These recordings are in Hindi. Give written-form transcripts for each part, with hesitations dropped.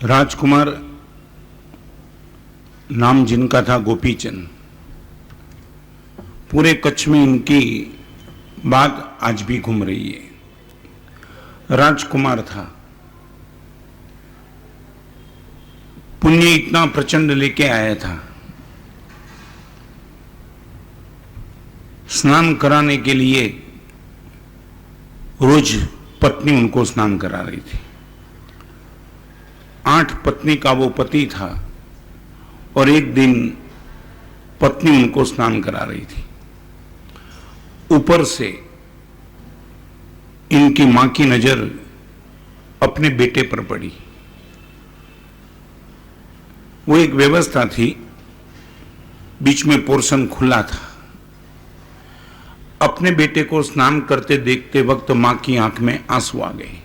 राजकुमार नाम जिनका था गोपीचंद, पूरे कच्छ में इनकी बात आज भी घूम रही है। राजकुमार था, पुण्य इतना प्रचंड लेके आया था। स्नान कराने के लिए रोज पत्नी उनको स्नान करा रही थी। 8 पत्नी का वो पति था और एक दिन पत्नी उनको स्नान करा रही थी। ऊपर से इनकी मां की नजर अपने बेटे पर पड़ी। वो एक व्यवस्था थी, बीच में पोर्शन खुला था। अपने बेटे को स्नान करते देखते वक्त मां की आंख में आंसू आ गए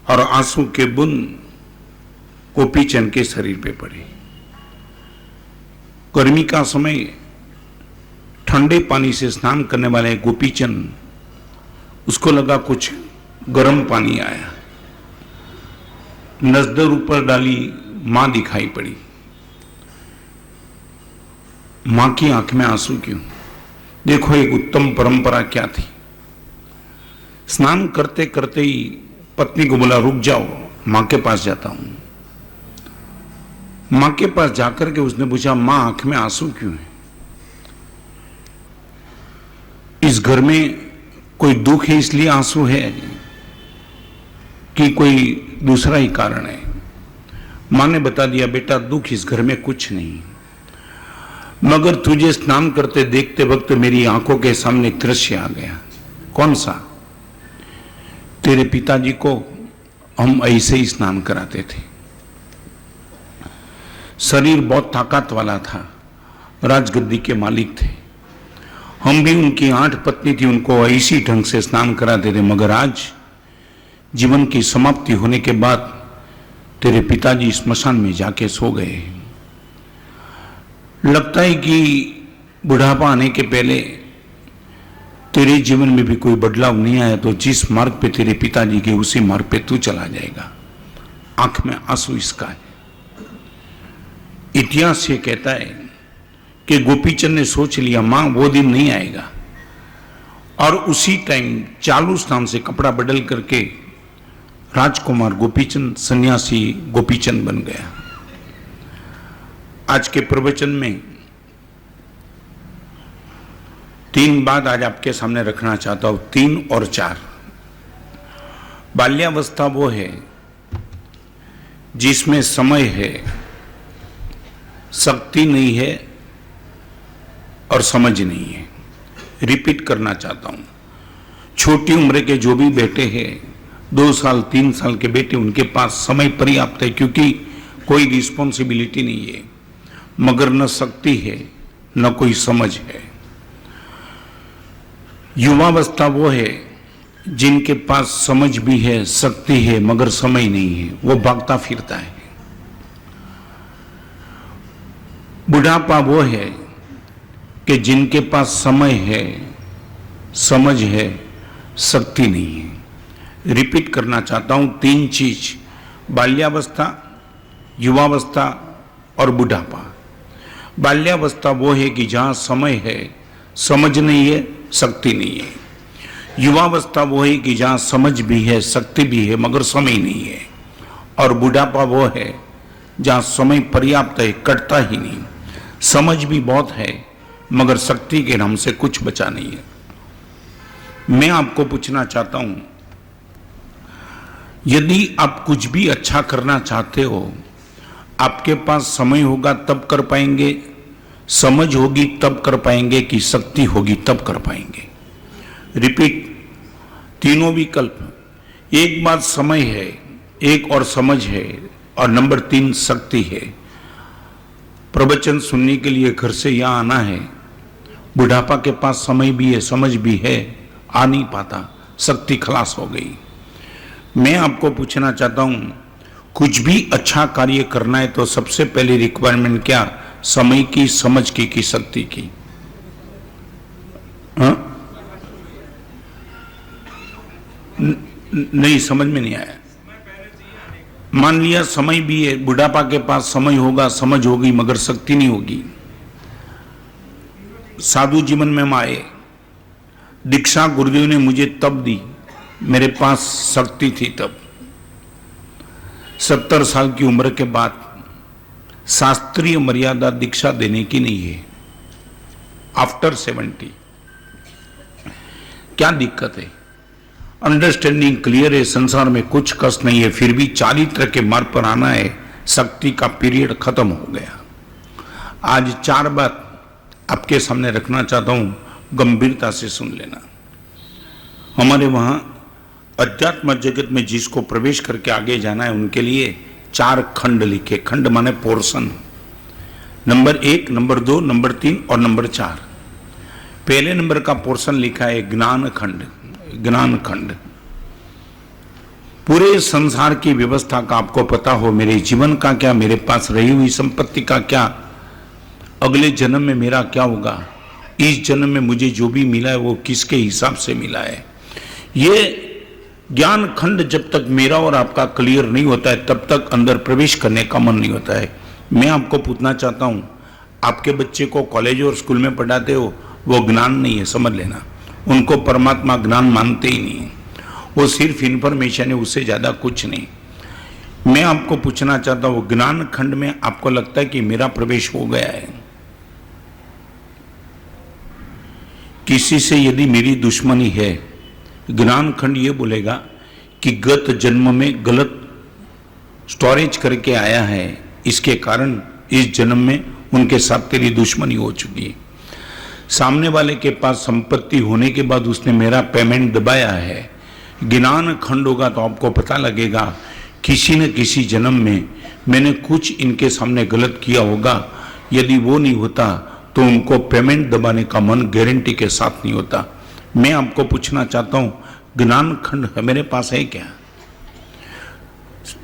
और आंसू के बूंद गोपीचंद के शरीर पे पड़े। गर्मी का समय, ठंडे पानी से स्नान करने वाले गोपीचंद, उसको लगा कुछ गर्म पानी आया। नजर ऊपर डाली, मां दिखाई पड़ी। मां की आंख में आंसू क्यों? देखो एक उत्तम परंपरा क्या थी। स्नान करते करते ही पत्नी को बोला, रुक जाओ, मां के पास जाता हूं। मां के पास जाकर के उसने पूछा, मां आंख में आंसू क्यों है? इस घर में कोई दुख है इसलिए आंसू है कि कोई दूसरा ही कारण है? मां ने बता दिया, बेटा दुख इस घर में कुछ नहीं, मगर तुझे स्नान करते देखते वक्त मेरी आंखों के सामने एक दृश्य आ गया। कौन सा? तेरे पिताजी को हम ऐसे ही स्नान कराते थे। शरीर बहुत ताकत वाला था, राजगद्दी के मालिक थे। हम भी उनकी 8 पत्नी थी, उनको ऐसी ढंग से स्नान कराते थे, मगर आज जीवन की समाप्ति होने के बाद तेरे पिताजी स्मशान में जाके सो गए। लगता है कि बुढ़ापा आने के पहले तेरे जीवन में भी कोई बदलाव नहीं आया, तो जिस मार्ग पे तेरे पिताजी के उसी मार्ग पे तू चला जाएगा। आंख में आंसू इसका है। इतिहास ये कहता है कि गोपीचंद ने सोच लिया, मां वो दिन नहीं आएगा, और उसी टाइम चालू स्नान से कपड़ा बदल करके राजकुमार गोपीचंद, सन्यासी गोपीचंद बन गया। आज के प्रवचन में 3 बात आज आपके सामने रखना चाहता हूं, 3 और 4। बाल्यावस्था वो है जिसमें समय है, शक्ति नहीं है और समझ नहीं है। रिपीट करना चाहता हूं, छोटी उम्र के जो भी बेटे हैं, 2 साल 3 साल के बेटे, उनके पास समय पर्याप्त है क्योंकि कोई रिस्पॉन्सिबिलिटी नहीं है, मगर न शक्ति है न कोई समझ है। युवावस्था वो है जिनके पास समझ भी है, शक्ति है, मगर समय नहीं है, वो भागता फिरता है। बुढ़ापा वो है कि जिनके पास समय है, समझ है, शक्ति नहीं है। रिपीट करना चाहता हूं, 3 चीज, बाल्यावस्था, युवावस्था और बुढ़ापा। बाल्यावस्था वो है कि जहां समय है, समझ नहीं है, शक्ति नहीं है। युवावस्था वो है कि जहां समझ भी है, शक्ति भी है, मगर समय नहीं है। और बुढ़ापा वो है जहां समय पर्याप्त है, कटता ही नहीं, समझ भी बहुत है, मगर शक्ति के नाम से कुछ बचा नहीं है। मैं आपको पूछना चाहता हूं, यदि आप कुछ भी अच्छा करना चाहते हो, आपके पास समय होगा तब कर पाएंगे, समझ होगी तब कर पाएंगे, कि शक्ति होगी तब कर पाएंगे? रिपीट, तीनों विकल्प। एक बात समय है, एक और समझ है, और नंबर 3 शक्ति है। प्रवचन सुनने के लिए घर से यहां आना है, बुढ़ापा के पास समय भी है, समझ भी है, आ नहीं पाता, शक्ति खलास हो गई। मैं आपको पूछना चाहता हूं, कुछ भी अच्छा कार्य करना है तो सबसे पहले रिक्वायरमेंट क्या? समय की, समझ की, कि शक्ति की? नहीं, समझ में नहीं आया। मान लिया समय भी है, बुढ़ापा के पास समय होगा, समझ होगी, मगर शक्ति नहीं होगी। साधु जीवन में हम आए, दीक्षा गुरुदेव ने मुझे तब दी, मेरे पास शक्ति थी तब। 70 साल की उम्र के बाद शास्त्रीय मर्यादा दीक्षा देने की नहीं है। आफ्टर 70 क्या दिक्कत है? अंडरस्टैंडिंग क्लियर है, संसार में कुछ कष्ट नहीं है, फिर भी चारित्र के मार्ग पर आना है। शक्ति का पीरियड खत्म हो गया। आज 4 बात आपके सामने रखना चाहता हूं, गंभीरता से सुन लेना। हमारे वहां अध्यात्म जगत में जिसको प्रवेश करके आगे जाना है उनके लिए 4 खंड लिखे। खंड माने पोर्शन। नंबर 1, नंबर 2, नंबर 3 और नंबर 4। पहले नंबर का पोर्शन लिखा है ज्ञान खंड। ज्ञान खंड पूरे संसार की व्यवस्था का आपको पता हो, मेरे जीवन का क्या, मेरे पास रही हुई संपत्ति का क्या, अगले जन्म में मेरा क्या होगा, इस जन्म में मुझे जो भी मिला है वो किसके हिसाब से मिला है। ये ज्ञान खंड जब तक मेरा और आपका क्लियर नहीं होता है तब तक अंदर प्रवेश करने का मन नहीं होता है। मैं आपको पूछना चाहता हूं, आपके बच्चे को कॉलेज और स्कूल में पढ़ाते हो, वो ज्ञान नहीं है, समझ लेना। उनको परमात्मा ज्ञान मानते ही नहीं है, वो सिर्फ इंफॉर्मेशन है, उससे ज्यादा कुछ नहीं। मैं आपको पूछना चाहता हूं, ज्ञान खंड में आपको लगता है कि मेरा प्रवेश हो गया है? किसी से यदि मेरी दुश्मनी है, ज्ञान खंड ये बोलेगा कि गत जन्म में गलत स्टोरेज करके आया है, इसके कारण इस जन्म में उनके साथ तेरी दुश्मनी हो चुकी है। सामने वाले के पास संपत्ति होने के बाद उसने मेरा पेमेंट दबाया है। ज्ञान खंड होगा तो आपको पता लगेगा किसी न किसी जन्म में मैंने कुछ इनके सामने गलत किया होगा। यदि वो नहीं होता तो उनको पेमेंट दबाने का मन गारंटी के साथ नहीं होता। मैं आपको पूछना चाहता हूं, ज्ञान खंड मेरे पास है क्या?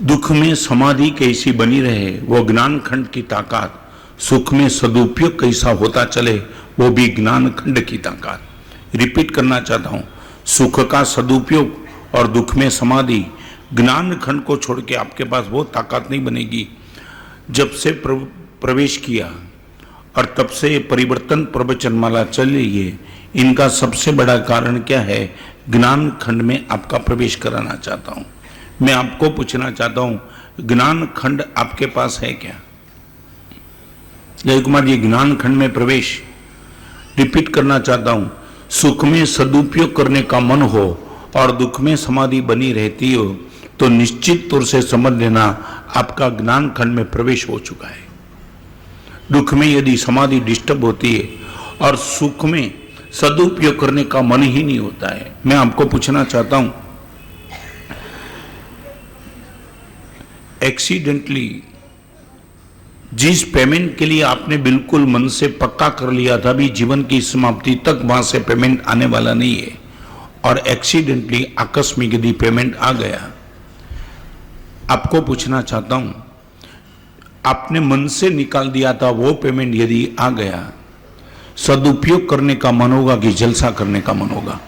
दुख में समाधि कैसी बनी रहे वो ज्ञान खंड की ताकत, सुख में सदुपयोग कैसा होता चले वो भी ज्ञान खंड की ताकत। रिपीट करना चाहता हूं, सुख का सदुपयोग और दुख में समाधि, ज्ञान खंड को छोड़ के आपके पास वो ताकत नहीं बनेगी। जब से प्रवेश किया और तब से परिवर्तन प्रवचनमाला चल रही है, इनका सबसे बड़ा कारण क्या है? ज्ञान खंड में आपका प्रवेश कराना चाहता हूं। मैं आपको पूछना चाहता हूं, ज्ञान खंड आपके पास है क्या? जय कुमार जी, ज्ञान खंड में प्रवेश। रिपीट करना चाहता हूं, सुख में सदुपयोग करने का मन हो और दुख में समाधि बनी रहती हो तो निश्चित तौर से समझ लेना आपका ज्ञान खंड में प्रवेश हो चुका है। दुख में यदि समाधि डिस्टर्ब होती है और सुख में सदुपयोग करने का मन ही नहीं होता है, मैं आपको पूछना चाहता हूं, एक्सीडेंटली जिस पेमेंट के लिए आपने बिल्कुल मन से पक्का कर लिया था, भी जीवन की समाप्ति तक वहां से पेमेंट आने वाला नहीं है, और एक्सीडेंटली आकस्मिक यदि पेमेंट आ गया, आपको पूछना चाहता हूं, आपने मन से निकाल दिया था वो पेमेंट यदि आ गया, सदुपयोग करने का मन होगा कि जलसा करने का मन होगा?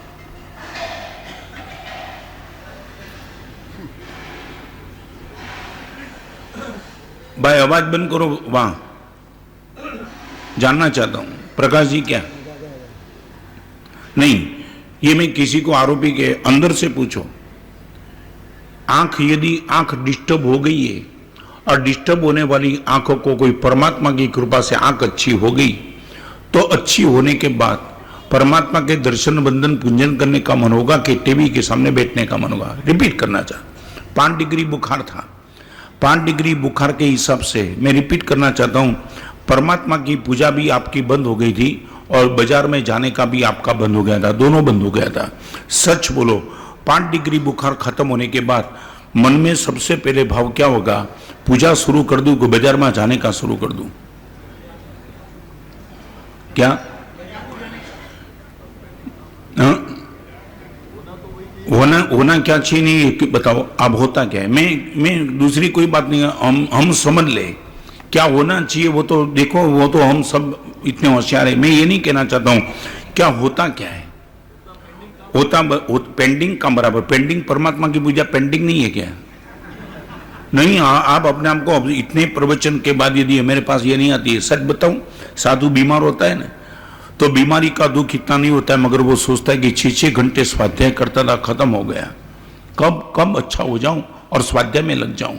भाई आवाज बंद करो, वहां जानना चाहता हूं। प्रकाश जी क्या? नहीं, ये मैं किसी को आरोपी के अंदर से पूछो। आंख यदि आंख डिस्टर्ब हो गई है और डिस्टर्ब होने वाली आंखों को कोई परमात्मा की कृपा से आंख अच्छी हो गई, तो अच्छी होने के बाद परमात्मा के दर्शन बंधन पूजन करने का मन होगा कि टीवी के सामने बैठने का मन होगा? रिपीट करना चाह, 5 डिग्री बुखार था, 5 डिग्री बुखार के हिसाब से मैं रिपीट करना चाहता हूं, परमात्मा की पूजा भी आपकी बंद हो गई थी और बाजार में जाने का भी आपका बंद हो गया था, दोनों बंद हो गया था। सच बोलो, 5 डिग्री बुखार खत्म होने के बाद मन में सबसे पहले भाव क्या होगा? पूजा शुरू कर दूं कि बाजार में जाने का शुरू कर दूं? क्या होना क्या चाहिए नहीं बताओ, अब होता क्या है? मैं दूसरी कोई बात नहीं, हम समझ ले क्या होना चाहिए वो तो देखो, वो तो हम सब इतने होशियार है। मैं ये नहीं कहना चाहता हूं क्या होता क्या है। पेंडिंग का बराबर, पेंडिंग परमात्मा की पूजा पेंडिंग नहीं है क्या? नहीं, आप अपने आप को इतने प्रवचन के बाद यदि मेरे पास ये नहीं आती है, सच बताऊं, साधु बीमार होता है ना तो बीमारी का दुख इतना नहीं होता है, मगर वो सोचता है कि 6-6 घंटे स्वाध्याय करता था, खत्म हो गया, कब कब अच्छा हो जाऊं और स्वाध्याय में लग जाऊं।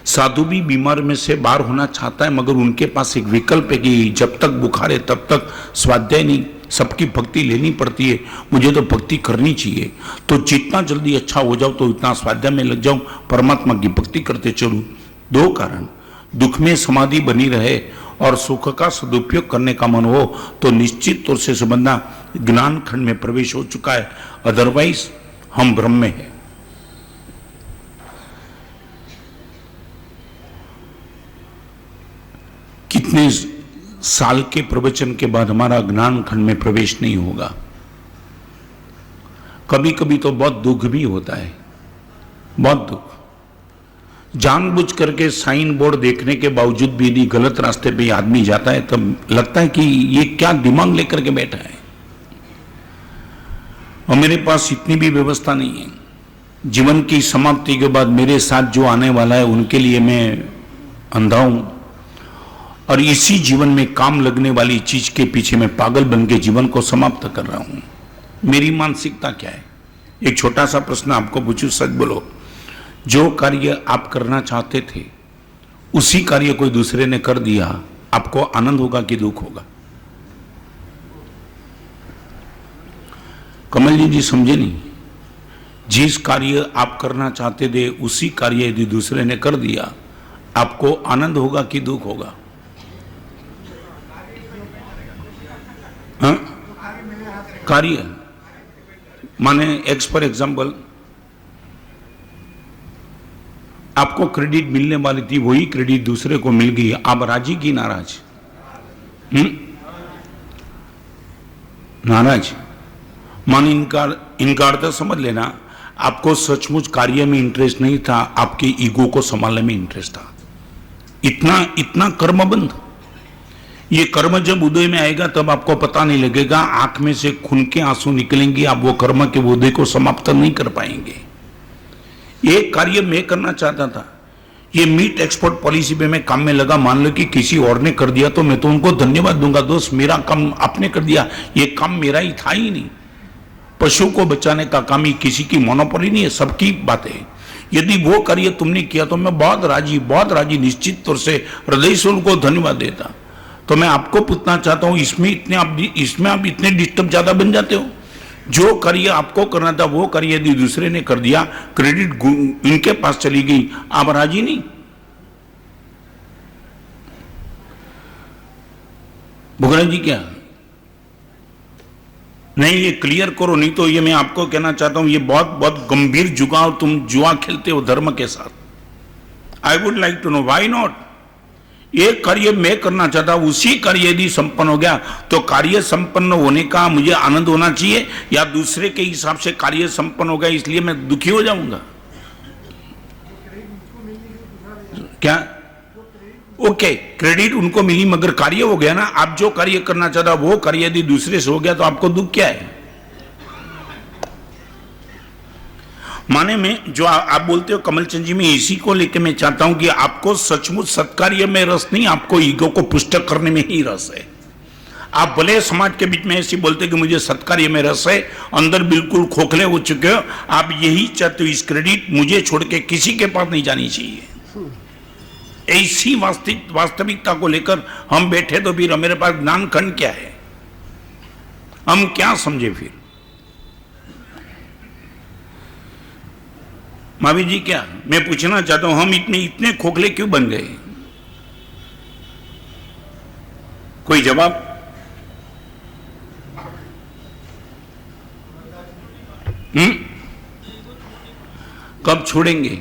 साधु भी बीमार में से बाहर होना चाहता है, मगर उनके पास एक विकल्प है कि जब तक बुखार है तब तक स्वाध्याय नहीं, सबकी भक्ति लेनी पड़ती है, मुझे तो भक्ति करनी चाहिए, तो जितना जल्दी अच्छा हो जाओ तो इतना स्वाध्याय में लग जाऊं, परमात्मा की भक्ति करते चलूं। 2 कारण, दुख में समाधि बनी रहे और सुख का सदुपयोग करने का मन हो तो निश्चित तौर से बंदा ज्ञान खंड में प्रवेश हो चुका है, अदरवाइज हम भ्रम में है। कितने साल के प्रवचन के बाद हमारा ज्ञान खंड में प्रवेश नहीं होगा। कभी कभी तो बहुत दुख भी होता है, बहुत दुख। जानबूझ करके साइन बोर्ड देखने के बावजूद भी यदि गलत रास्ते पे आदमी जाता है तब लगता है कि ये क्या दिमाग लेकर के बैठा है। और मेरे पास इतनी भी व्यवस्था नहीं है। जीवन की समाप्ति के बाद मेरे साथ जो आने वाला है उनके लिए मैं अंधा हूं और इसी जीवन में काम लगने वाली चीज के पीछे मैं पागल बन के जीवन को समाप्त कर रहा हूं। मेरी मानसिकता क्या है? एक छोटा सा प्रश्न आपको पूछूं, सच बोलो, जो कार्य आप करना चाहते थे उसी कार्य कोई दूसरे ने कर दिया, आपको आनंद होगा कि दुख होगा? कमल जी समझे नहीं? जिस कार्य आप करना चाहते थे उसी कार्य यदि दूसरे ने कर दिया, आपको आनंद होगा कि दुख होगा? हाँ? कार्य माने एक्स फॉर एग्जाम्पल, आपको क्रेडिट मिलने वाली थी, वही क्रेडिट दूसरे को मिल गई, आप राजी की नाराज? नाराज माने इनकार तो समझ लेना, आपको सचमुच कार्य में इंटरेस्ट नहीं था, आपके ईगो को संभालने में इंटरेस्ट था। इतना कर्मबंध। ये कर्म जब उदय में आएगा तब आपको पता नहीं लगेगा, आंख में से खून के आंसू निकलेंगे, आप वो कर्म के उदय को समाप्त नहीं कर पाएंगे। ये कार्य मैं करना चाहता था, ये मीट एक्सपोर्ट पॉलिसी पे मैं काम में लगा, मान लो कि किसी और ने कर दिया तो मैं तो उनको धन्यवाद दूंगा, दोस्त मेरा काम आपने कर दिया, ये काम मेरा ही था ही नहीं। पशु को बचाने का काम ही किसी की मोनोपोली नहीं है, सबकी बात है। यदि वो कार्य तुमने किया तो मैं बहुत राजी निश्चित तौर से हृदय से उनको धन्यवाद देता। तो मैं आपको पूछना चाहता हूं, इसमें आप इतने डिस्टर्ब ज्यादा बन जाते हो? जो कार्य आपको करना था वो कार्य यदि दूसरे ने कर दिया, क्रेडिट इनके पास चली गई, आप राजी नहीं? भुगरा जी क्या नहीं, ये क्लियर करो, नहीं तो ये मैं आपको कहना चाहता हूं, ये बहुत गंभीर जुआ, और तुम जुआ खेलते हो धर्म के साथ। I would like to know why not. ये कार्य मैं करना चाहता, उसी कार्य यदि संपन्न हो गया तो कार्य संपन्न होने का मुझे आनंद होना चाहिए, या दूसरे के हिसाब से कार्य संपन्न हो गया इसलिए मैं दुखी हो जाऊंगा? क्या? ओके, क्रेडिट उनको मिली मगर कार्य हो गया ना। आप जो कार्य करना चाहता वो कार्य यदि दूसरे से हो गया तो आपको दुख क्या है? माने में जो आप बोलते हो कमल चंद जी, में इसी को लेकर मैं चाहता हूं कि आपको सचमुच सत्कार्य में रस नहीं, आपको ईगो को पुष्ट करने में ही रस है। आप भले समाज के बीच में ऐसे बोलते कि मुझे सत्कार्य में रस है, अंदर बिल्कुल खोखले हो चुके हो। आप यही चाहते हो, इस क्रेडिट मुझे छोड़ के किसी के पास नहीं जानी चाहिए। ऐसी वास्तविकता को लेकर हम बैठे तो फिर मेरे पास ज्ञान खंड क्या है? हम क्या समझे फिर? महावीर जी क्या मैं पूछना चाहता हूं, हम इतने खोखले क्यों बन गए? कोई जवाब? कब छोड़ेंगे?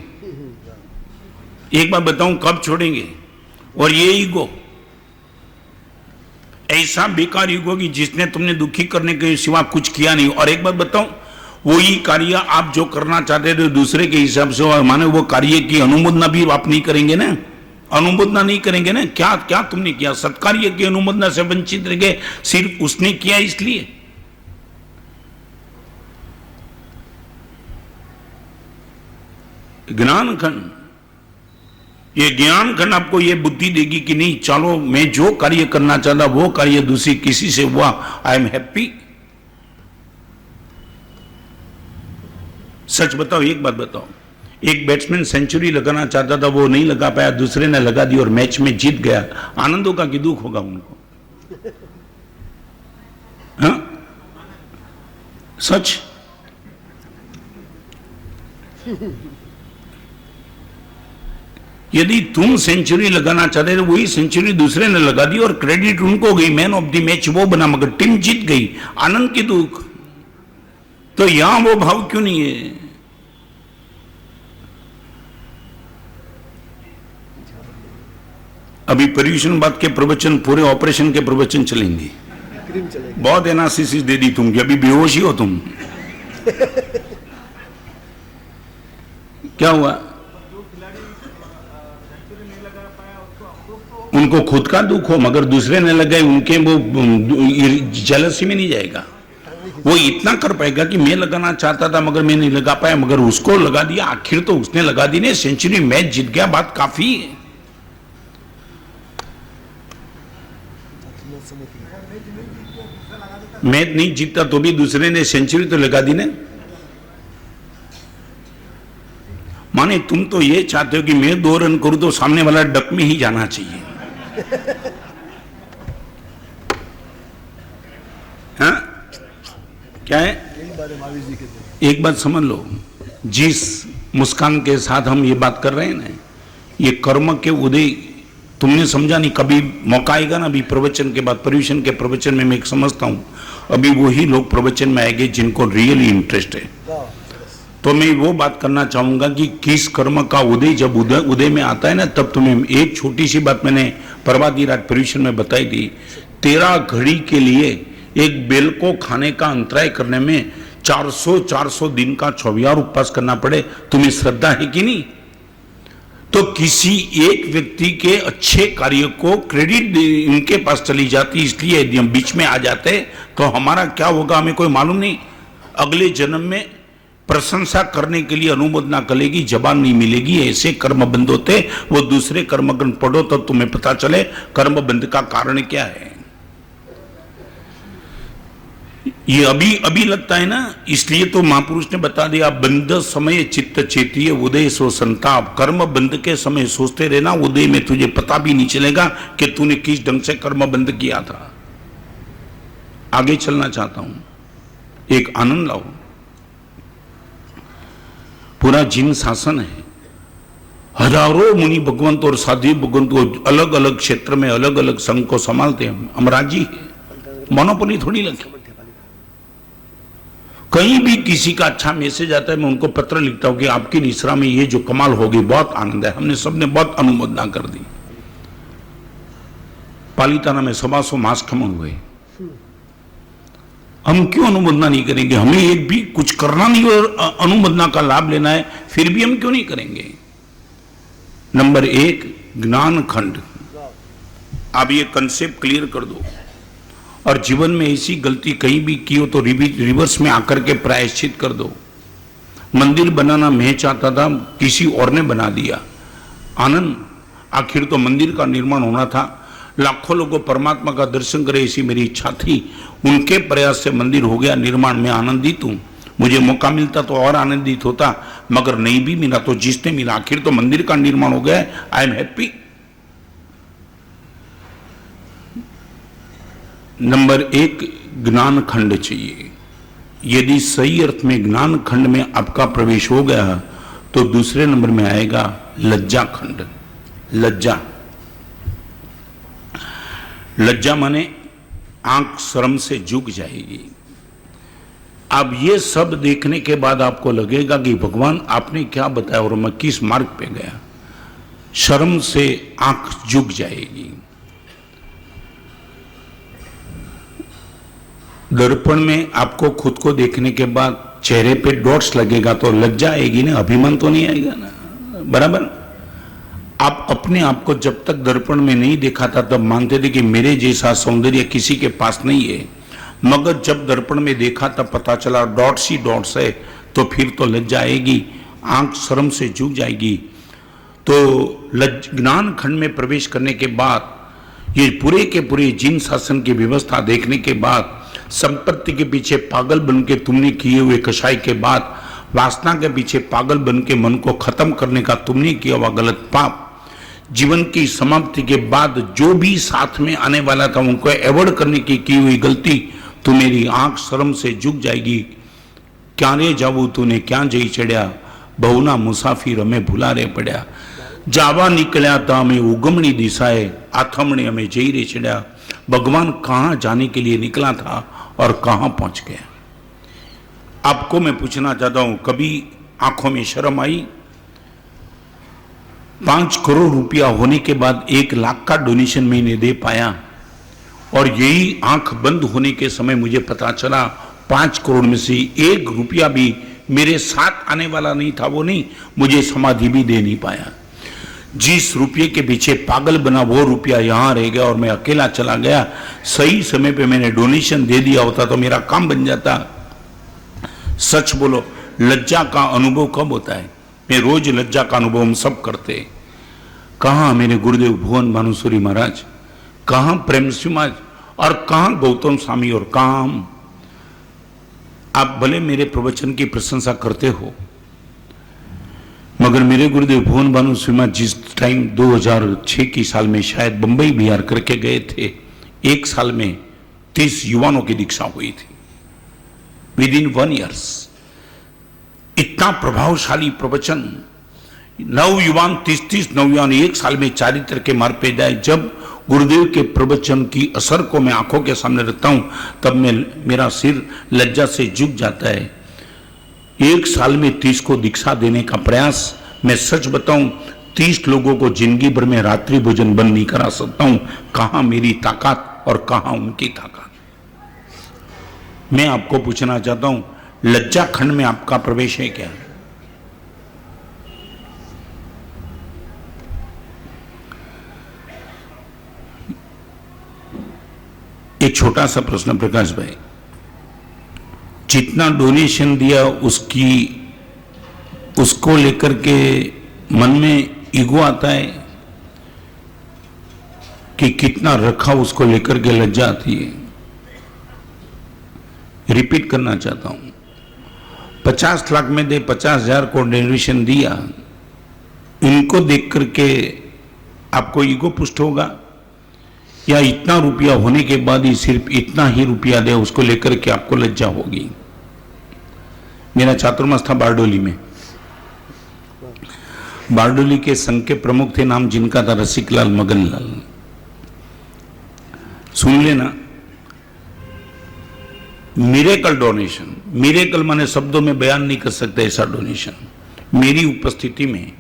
एक बार बताऊं, कब छोड़ेंगे? और ये ईगो, ऐसा बेकार ईगो कि जिसने तुमने दुखी करने के सिवा कुछ किया नहीं। और एक बार बताऊं, वही कार्य आप जो करना चाहते थे दूसरे के हिसाब से, और माने वो कार्य की अनुमोदना भी आप नहीं करेंगे ना, अनुमोदना नहीं करेंगे ना। क्या क्या तुमने किया? सत्कार्य की अनुमोदना से वंचित रह गए, सिर्फ उसने किया इसलिए। ज्ञान खंड ये ज्ञान खंड आपको ये बुद्धि देगी कि नहीं, चलो मैं जो कार्य करना चाहता वो कार्य दूसरी किसी से हुआ, आई एम हैप्पी। सच बताओ, एक बात बताओ, एक बैट्समैन सेंचुरी लगाना चाहता था, वो नहीं लगा पाया, दूसरे ने लगा दी और मैच में जीत गया, आनंद होगा कि दुख होगा उनको? हाँ? सच। यदि तुम सेंचुरी लगाना चाहते थे, वही सेंचुरी दूसरे ने लगा दी और क्रेडिट उनको गई, मैन ऑफ द मैच वो बना, मगर टीम जीत गई, आनंद की दुख। तो यहां वो भाव क्यों नहीं है? अभी पर्यूषण बात के प्रवचन, पूरे ऑपरेशन के प्रवचन चलेंगे। बहुत एनालिसिस दे दी तुम कि अभी बेहोश ही हो तुम। क्या हुआ? उनको खुद का दुख हो, मगर दूसरे ने लगाए, उनके वो जेलसी में नहीं जाएगा। वो इतना कर पाएगा कि मैं लगाना चाहता था मगर मैं नहीं लगा पाया, मगर उसको लगा दिया, आखिर तो उसने लगा दी ने, सेंचुरी, मैच जीत गया, बात काफी है। मैच नहीं जीतता तो भी दूसरे ने सेंचुरी तो लगा दी ने। माने तुम तो ये चाहते हो कि मैं 2 रन करूं तो सामने वाला डक में ही जाना चाहिए। हाँ? क्या है? एक बात समझ लो, जिस मुस्कान के साथ हम ये बात कर रहे हैं ना, ये कर्म के उदय तुमने समझा नहीं। कभी मौका आएगा ना, अभी प्रवचन के बाद, पर्यूषण के प्रवचन में मैं एक समझता हूं, अभी वही लोग प्रवचन में आएंगे जिनको रियली इंटरेस्ट है। तो मैं वो बात करना चाहूंगा कि किस कर्म का उदय जब उदय में आता है ना, तब तुम्हें एक छोटी सी बात मैंने परवादी रात पर्यूषण में बताई थी। 13 घड़ी के लिए एक बेल को खाने का अंतराय करने में 400 दिन का 24 उपवास करना पड़े, तुम्हें श्रद्धा है कि नहीं? तो किसी एक व्यक्ति के अच्छे कार्य को क्रेडिट इनके पास चली जाती, इसलिए यदि हम बीच में आ जाते तो हमारा क्या होगा हमें कोई मालूम नहीं। अगले जन्म में प्रशंसा करने के लिए अनुमोदना करेगी, जबान नहीं मिलेगी। ऐसे कर्म बंद होते। वो दूसरे कर्मगण पढ़ो तो तुम्हें पता चले कर्म बंद का कारण क्या है। ये अभी लगता है ना, इसलिए तो महापुरुष ने बता दिया, बंद समय चित्त चेतीय उदय सो संताप। कर्म बंद के समय सोचते रहना, उदय में तुझे पता भी नहीं चलेगा कि तूने किस ढंग से कर्म बंद किया था। आगे चलना चाहता हूं, एक आनंद लाओ। पूरा जिन शासन है, हजारों मुनि भगवंत और साध्वी भगवंत को अलग अलग क्षेत्र में अलग अलग संघ को संभालते हैं। हम राजी है, मोनोपोली थोड़ी लगी। कहीं भी किसी का अच्छा मैसेज आता है, मैं उनको पत्र लिखता हूं कि आपकी निश्रा में ये जो कमाल होगी, बहुत आनंद है, हमने सबने बहुत अनुमोदना कर दी। पालिताना में 125 मास खमन हुए, हम क्यों अनुमोदना नहीं करेंगे? हमें एक भी कुछ करना नहीं और अनुमोदना का लाभ लेना है, फिर भी हम क्यों नहीं करेंगे? नंबर 1, ज्ञान खंड। आप ये कंसेप्ट क्लियर कर दो, और जीवन में ऐसी गलती कहीं भी की हो तो रिवर्स में आकर के प्रायश्चित कर दो। मंदिर बनाना मैं चाहता था, किसी और ने बना दिया। आनंद, आखिर तो मंदिर का निर्माण होना था, लाखों लोगों परमात्मा का दर्शन करे ऐसी मेरी इच्छा थी। उनके प्रयास से मंदिर हो गया निर्माण, में आनंदित हूं। मुझे मौका मिलता तो और आनंदित होता, मगर नहीं भी मिला तो जिसने मिला, आखिर तो मंदिर का निर्माण हो गया, आई एम हैप्पी। नंबर 1, ज्ञान खंड चाहिए। यदि सही अर्थ में ज्ञान खंड में आपका प्रवेश हो गया तो दूसरे नंबर में आएगा लज्जा खंड। लज्जा माने आंख शर्म से झुक जाएगी। अब ये सब देखने के बाद आपको लगेगा कि भगवान आपने क्या बताया और मैं किस मार्ग पे गया। शर्म से आंख झुक जाएगी। दर्पण में आपको खुद को देखने के बाद चेहरे पे डॉट्स लगेगा तो लज्जा आएगी ना, अभिमान तो नहीं आएगा ना, बराबर। आप अपने आप को जब तक दर्पण में नहीं देखा था तब मानते थे कि मेरे जैसा सौंदर्य किसी के पास नहीं है, मगर जब दर्पण में देखा तब पता चला डॉट्स ही डॉट्स है, तो फिर तो लज्जा आएगी, आंख शर्म से झुक जाएगी। तो ज्ञान खंड में प्रवेश करने के बाद ये पूरे के पूरे जीन शासन की व्यवस्था देखने के बाद, संपत्ति के पीछे पागल बन के तुमने किए हुए कषाय के बाद, वासना के पीछे पागल बन के मन को खत्म करने का तुमने किया हुआ गलत पाप, जीवन की समाप्ति के बाद जो भी साथ में आने वाला था उनको अवॉइड करने की हुई गलती, तो मेरी आंख शर्म से झुक जाएगी। क्या रे जावू तूने क्या जई चढ़िया, बहुना मुसाफिर हमें भुला रे पड़ा, जावा निकलिया था हमें उगमनी दिशाए, आथमणे हमें जई रे चढ़िया। भगवान कहाँ जाने के लिए निकला था और कहाँ पहुंच गया। आपको मैं पूछना चाहता हूं, कभी आंखों में शर्म आई? 5 करोड़ रुपया होने के बाद 1 लाख का डोनेशन मैंने दे पाया, और यही आंख बंद होने के समय मुझे पता चला 5 करोड़ में से 1 रुपया भी मेरे साथ आने वाला नहीं था। वो नहीं, मुझे समाधि भी दे नहीं पाया। जिस रुपये के पीछे पागल बना वो रुपया यहां रह गया और मैं अकेला चला गया। सही समय पे मैंने डोनेशन दे दिया होता तो मेरा काम बन जाता। सच बोलो, लज्जा का अनुभव कब होता है? मैं रोज लज्जा का अनुभव हम सब करते। कहाँ मेरे गुरुदेव भुवन भानुसूरी महाराज, कहाँ प्रेम सिंह महाराज, और कहाँ गौतम स्वामी, और कहाँ हम। आप भले मेरे प्रवचन की प्रशंसा करते हो, मगर मेरे गुरुदेव भुवन भानुसूरी महाराज जिस टाइम 2006 की साल में शायद बंबई बिहार करके गए थे, 1 साल में 30 युवाओं की दीक्षा हुई थी विद इन 1 ईयर। इतना प्रभावशाली प्रवचन, 9 युवान 30 नौयुवान 1 साल में चारित्र के मार्ग पे जाए। जब गुरुदेव के प्रवचन की असर को मैं आंखों के सामने रखता हूं तब मेरा सिर लज्जा से झुक जाता है। 1 साल में 30 को दीक्षा देने का प्रयास, मैं सच बताऊं 30 लोगों को जिंदगी भर में रात्रि भोजन बंद नहीं करा सकता हूं। कहां मेरी ताकत और कहां उनकी ताकत। मैं आपको पूछना चाहता हूं, लज्जा खंड में आपका प्रवेश है क्या? एक छोटा सा प्रश्न प्रकाश भाई, जितना डोनेशन दिया उसको लेकर के मन में ईगो आता है कि कितना रखा उसको लेकर के लज्जा आती है? रिपीट करना चाहता हूं, 50 लाख में दे 50,000 को डोनेशन दिया, इनको देख करके आपको ईगो पुष्ट होगा, या इतना रुपया होने के बाद ही सिर्फ इतना ही रुपया दे उसको लेकर के आपको लज्जा होगी? मेरा चातुर्मास था बारडोली में। बारडोली के संघ के प्रमुख थे, नाम जिनका था रसिकलाल मगनलाल। सुन लेना, मिरेकल डोनेशन, मिरेकल माने शब्दों में बयान नहीं कर सकते ऐसा डोनेशन। मेरी उपस्थिति में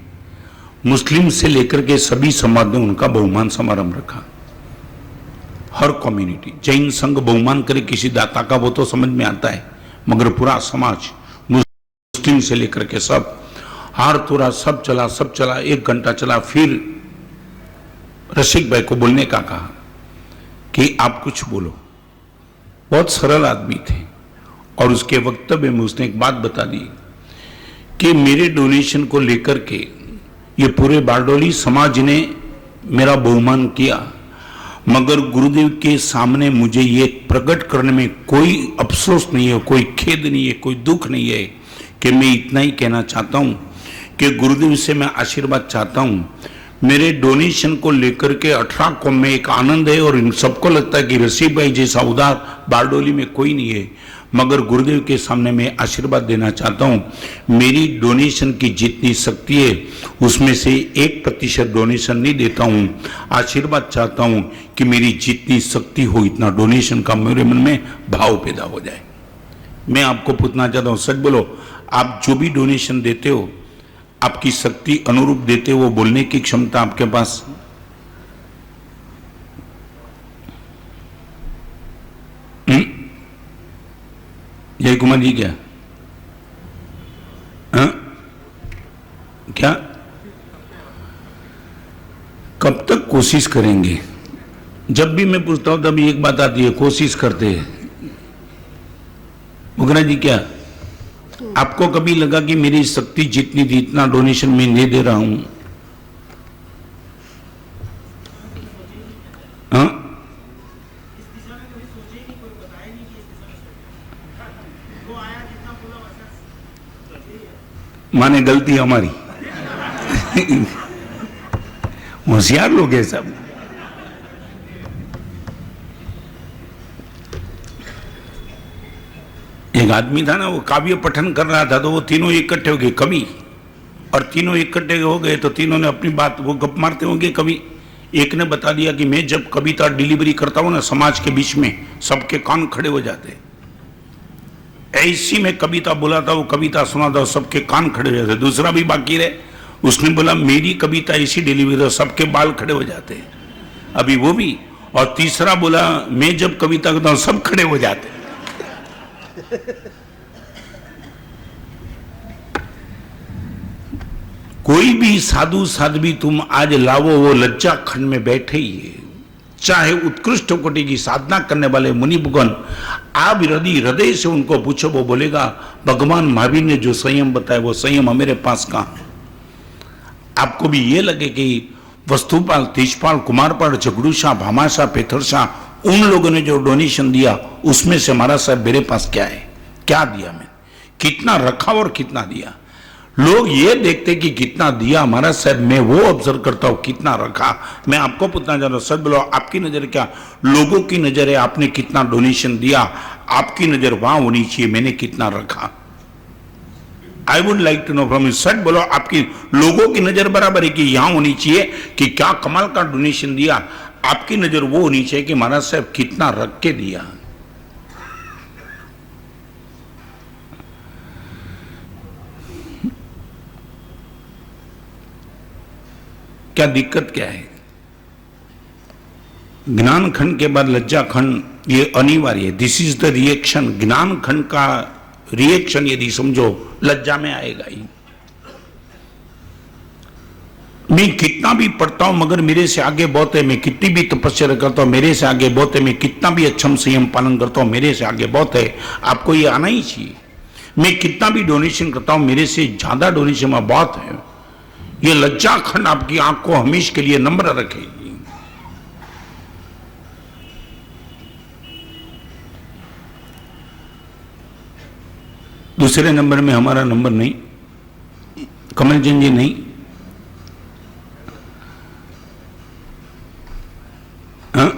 मुस्लिम से लेकर के सभी समाज ने उनका बहुमान समारंभ रखा। हर कम्युनिटी, जैन संघ बहुमान करे किसी दाता का वो तो समझ में आता है, मगर पूरा समाज मुस्लिम से लेकर के सब, हार तोरा सब चला 1 घंटा चला। फिर रसिक भाई को बोलने का कहा कि आप कुछ बोलो। बहुत सरल आदमी थे, और उसके वक्तव्य में उसने एक बात बता दी कि मेरे डोनेशन को लेकर के ये पूरे बारडोली समाज ने मेरा बहुमान किया, मगर गुरुदेव के सामने मुझे ये प्रकट करने में कोई अफसोस नहीं है, कोई खेद नहीं है, कोई दुख नहीं है कि मैं इतना ही कहना चाहता हूं कि गुरुदेव से मैं आशीर्वाद चाहता हूं। मेरे डोनेशन को लेकर के 18 कौम में एक आनंद है, और इन सबको लगता है कि रसीब भाई जैसा उदार बारडोली में कोई नहीं है, मगर गुरुदेव के सामने मैं आशीर्वाद देना चाहता हूं। मेरी डोनेशन की जितनी शक्ति है उसमें से 1% डोनेशन नहीं देता हूं। आशीर्वाद चाहता हूं कि मेरी जितनी शक्ति हो इतना डोनेशन का मेरे मन में भाव पैदा हो जाए। मैं आपको पूछना चाहता हूं, सच बोलो, आप जो भी डोनेशन देते हो आपकी शक्ति अनुरूप देते हो, वो बोलने की क्षमता आपके पास? जय कुमार जी, क्या क्या कब तक कोशिश करेंगे? जब भी मैं पूछता हूं तब एक बात आती है, कोशिश करते हैं। मुगरा जी, क्या आपको कभी लगा कि मेरी शक्ति जितनी थी इतना डोनेशन मैं नहीं दे रहा हूं? माने गलती हमारी। होशियार लोग हैं सब। एक आदमी था ना, वो काव्य पठन कर रहा था, तो वो तीनों इकट्ठे हो गए कवि, और तीनों इकट्ठे हो गए तो तीनों ने अपनी बात, वो गप मारते होंगे कवि। एक ने बता दिया कि मैं जब कविता डिलीवरी करता हूं ना समाज के बीच में, सबके कान खड़े हो जाते। ऐसी मैं कविता बोला था, वो कविता सुना था, सबके कान खड़े हो जाते। दूसरा भी बाकी रहे, उसने बोला मेरी कविता ऐसी डिलीवरी था, सबके बाल खड़े हो जाते, अभी वो भी। और तीसरा बोला मैं जब कविता करता हूं सब खड़े हो जाते। कोई भी साधु साध्वी तुम आज लावो, वो लज्जा खंड में बैठे ही है। चाहे उत्कृष्ट कोटि की साधना करने वाले मुनि भगवान, आप हृदय से उनको पूछो, वो बोलेगा भगवान महावीर ने जो संयम बताया वो संयम मेरे पास कहां। आपको भी ये लगे कि वस्तुपाल, तेजपाल, कुमारपाल, झगड़ूशाह, भामाशाह, पेथरशाह, उन लोगों ने जो डोनेशन दिया उसमें से महाराज साहब मेरे पास क्या है, क्या दिया, मैं कितना रखा और कितना दिया। लोग ये देखते कि कितना दिया महाराज साहब, मैं वो ऑब्जर्व करता हूं कितना रखा। मैं आपको पूछना चाह रहा हूं, सच बोलो, आपकी नजर क्या, लोगों की नजर है आपने कितना डोनेशन दिया, आपकी नजर वहां होनी चाहिए मैंने कितना रखा। I would like to know from you, सच बोलो, आपकी लोगों की नजर बराबर है कि यहां होनी चाहिए कि क्या कमाल का डोनेशन दिया, आपकी नजर वो होनी चाहिए कि महाराज साहब कितना रख के दिया। क्या दिक्कत क्या है? ज्ञान खंड के बाद लज्जा खंड, ये अनिवार्य है। This is the reaction. ज्ञान खंड का रिएक्शन यदि समझो लज्जा में आएगा ही। मैं कितना भी पढ़ता हूं मगर मेरे से आगे बहुत है, मैं कितनी भी तपस्या करता हूं मेरे से आगे बहुत है, मैं कितना भी अक्षम संयम पालन करता हूं मेरे से आगे बहुत है, आपको ये आना ही चाहिए। मैं कितना भी डोनेशन करता हूं मेरे से ज्यादा डोनेशन में बहुत है। ये लज्जा खंड आपकी आंख को हमेशा के लिए नम्र रखेगी। दूसरे नंबर में हमारा नंबर नहीं, कमलचंद जी नहीं, हाँ?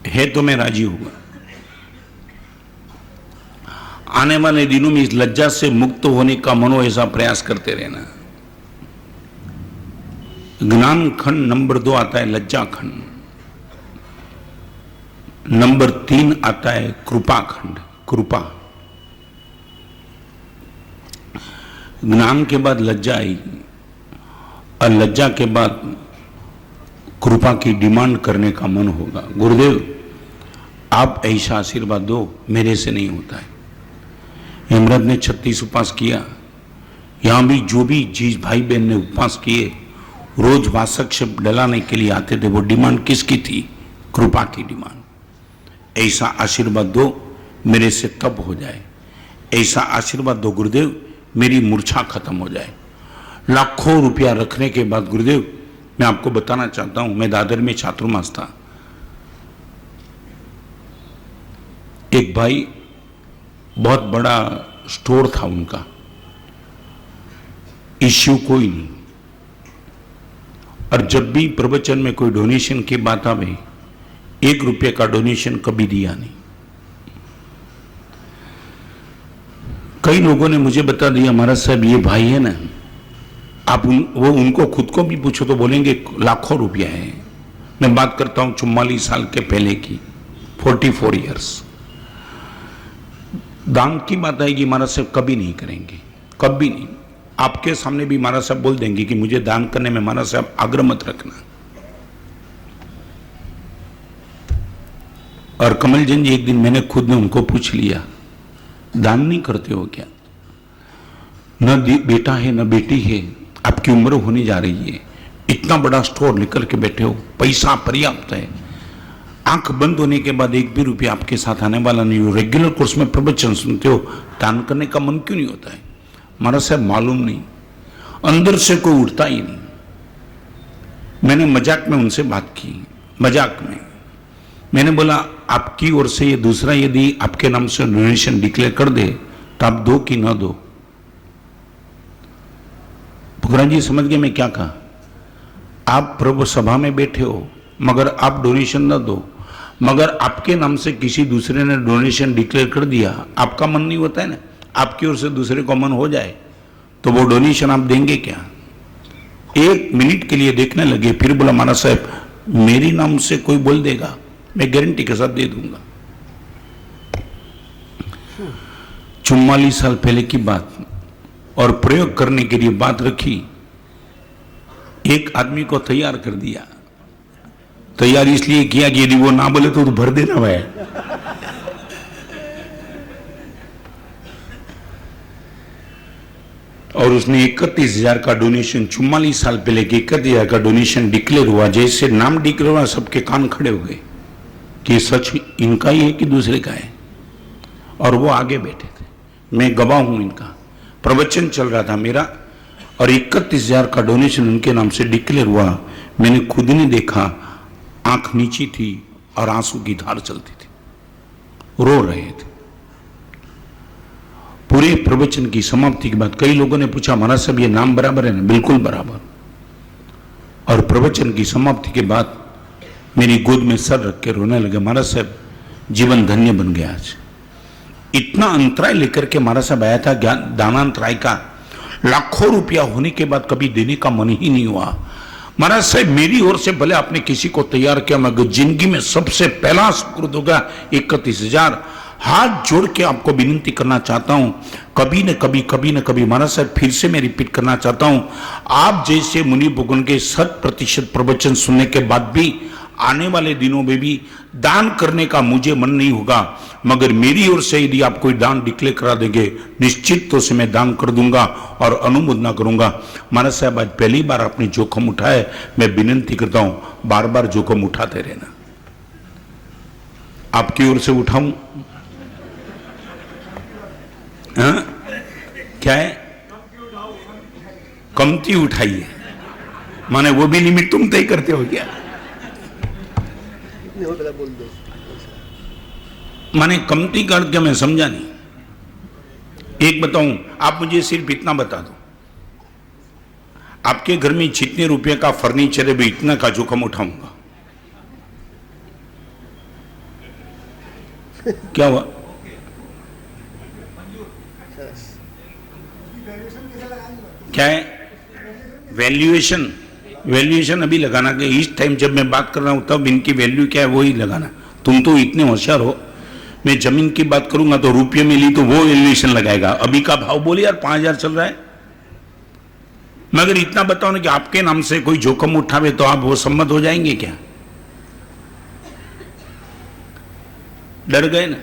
है तो मैं राजी हूंगा। आने वाले दिनों में इस लज्जा से मुक्त होने का मनो ऐसा प्रयास करते रहना। ज्ञान खंड नंबर 2 आता है लज्जा खंड, नंबर 3 आता है कृपा खंड, कृपा। ज्ञान के बाद लज्जा आई और लज्जा के बाद कृपा की डिमांड करने का मन होगा। गुरुदेव आप ऐसा आशीर्वाद दो, मेरे से नहीं होता है। हेमरथ ने 36 उपवास किया, यहां भी जो भी चीज भाई बहन ने उपवास किए, रोज वासक शब्द डलाने के लिए आते थे, वो डिमांड किसकी थी? कृपा की डिमांड। ऐसा आशीर्वाद दो मेरे से तप हो जाए, ऐसा आशीर्वाद दो गुरुदेव मेरी मूर्छा खत्म हो जाए। लाखों रुपया रखने के बाद गुरुदेव मैं आपको बताना चाहता हूं, मैं दादर में छात्रवास था, एक भाई बहुत बड़ा स्टोर था उनका, इश्यू कोई नहीं, और जब भी प्रवचन में कोई डोनेशन की बात आवे 1 रुपये का डोनेशन कभी दिया नहीं। कई लोगों ने मुझे बता दिया महाराज साहब ये भाई है ना, आप वो उनको खुद को भी पूछो तो बोलेंगे लाखों रुपया है। मैं बात करता हूं 44 साल के पहले की, 44 इयर्स। दान की बात आएगी महाराज साहब कभी नहीं करेंगे, कभी नहीं। आपके सामने भी महाराज साहब बोल देंगे कि मुझे दान करने में महाराज साहब आग्रह मत रखना। और कमलचंद जी एक दिन मैंने खुद ने उनको पूछ लिया, दान नहीं करते हो क्या? न बेटा है न बेटी है, आपकी उम्र होने जा रही है, इतना बड़ा स्टोर लेकर के बैठे हो, पैसा पर्याप्त है, आंख बंद होने के बाद 1 भी रुपया आपके साथ आने वाला नहीं हो, रेगुलर कोर्स में प्रवचन सुनते हो, दान करने का मन क्यों नहीं होता है? महाराज साहब मालूम नहीं, अंदर से कोई उठता ही नहीं। मैंने मजाक में उनसे बात की, मजाक में मैंने बोला आपकी ओर से ये दूसरा यदि आपके नाम से डोनेशन डिक्लेयर कर दे तो आप दो कि ना दो? पुखराज जी समझ गए मैं क्या कहा? आप प्रभु सभा में बैठे हो मगर आप डोनेशन ना दो, मगर आपके नाम से किसी दूसरे ने डोनेशन डिक्लेयर कर दिया, आपका मन नहीं होता है ना, आपकी ओर से दूसरे को मन हो जाए तो वो डोनेशन आप देंगे क्या? एक मिनट के लिए देखने लगे, फिर बोला महाराज साहब मेरी नाम से कोई बोल देगा, मैं गारंटी के साथ दे दूंगा। 44 साल पहले की बात, और प्रयोग करने के लिए बात रखी, एक आदमी को तैयार कर दिया। तैयार इसलिए किया कि यदि वो ना बोले तो भर देना भाई। और उसने 31,000 का डोनेशन, 44 साल पहले के 31,000 का डोनेशन डिक्लेयर हुआ। जैसे नाम डिक्लेयर हुआ सबके कान खड़े हो गए कि सच इनका ही है कि दूसरे का है। और वो आगे बैठे थे, मैं गवाह हूं इनका, प्रवचन चल रहा था मेरा और 31,000 का डोनेशन उनके नाम से डिक्लेयर हुआ। मैंने खुद ने देखा, आंख नीची थी और आंसू की धार चलती थी, रो रहे थे। पूरे प्रवचन की समाप्ति के बाद कई लोगों ने पूछा महाराज साहब ये नाम बराबर है ना? बिल्कुल बराबर। और प्रवचन की समाप्ति के बाद मेरी गोद में सर रख के रोने लगे, महाराज साहब जीवन धन्य बन गया आज। इतना अंतराय लेकर के महाराज साहब आया था, दानांतराय का, लाखों रुपया होने के बाद कभी देने का मन ही नहीं हुआ। महाराज साहब मेरी ओर से भले आपने किसी को तैयार किया, मगर जिंदगी में सबसे पहला सुपुर्द होगा 31,000। हाथ जोड़ के आपको विनती करना चाहता हूं, कभी न कभी महाराज साहब फिर से मैं रिपीट करना चाहता हूं, आप जैसे मुनि भगवान के 100% प्रवचन सुनने के बाद भी आने वाले दिनों में भी दान करने का मुझे मन नहीं होगा, मगर मेरी ओर से यदि आप कोई दान डिक्लेयर करा देंगे निश्चित तो से मैं दान कर दूंगा और अनुमोदना करूंगा। महाराज साहब आज पहली बार आपने जोखम उठाए, मैं विनती करता हूं बार बार जोखम उठाते रहना। आपकी ओर से उठाऊं? क्या है? कमती उठाइए, माने वो भी लिमिट तुम तय करते हो क्या? माने कमती कर क्या? मैं समझा नहीं। एक बताऊं, आप मुझे सिर्फ इतना बता दो, आपके घर में जितने रुपए का फर्नीचर है भी इतना का जोखम उठाऊंगा। क्या हुआ? क्या है? वैल्यूएशन? वैल्यूएशन अभी लगाना कि इस टाइम जब मैं बात कर रहा हूं तब इनकी वैल्यू क्या है वही लगाना। तुम तो इतने होशियार हो, मैं जमीन की बात करूंगा तो रुपये में ली तो वो वैल्यूएशन लगाएगा। अभी का भाव बोले यार 5,000 चल रहा है, मगर इतना बताओ ना कि आपके नाम से कोई जोखम उठावे तो आप वो सम्मत हो जाएंगे क्या? डर गए ना?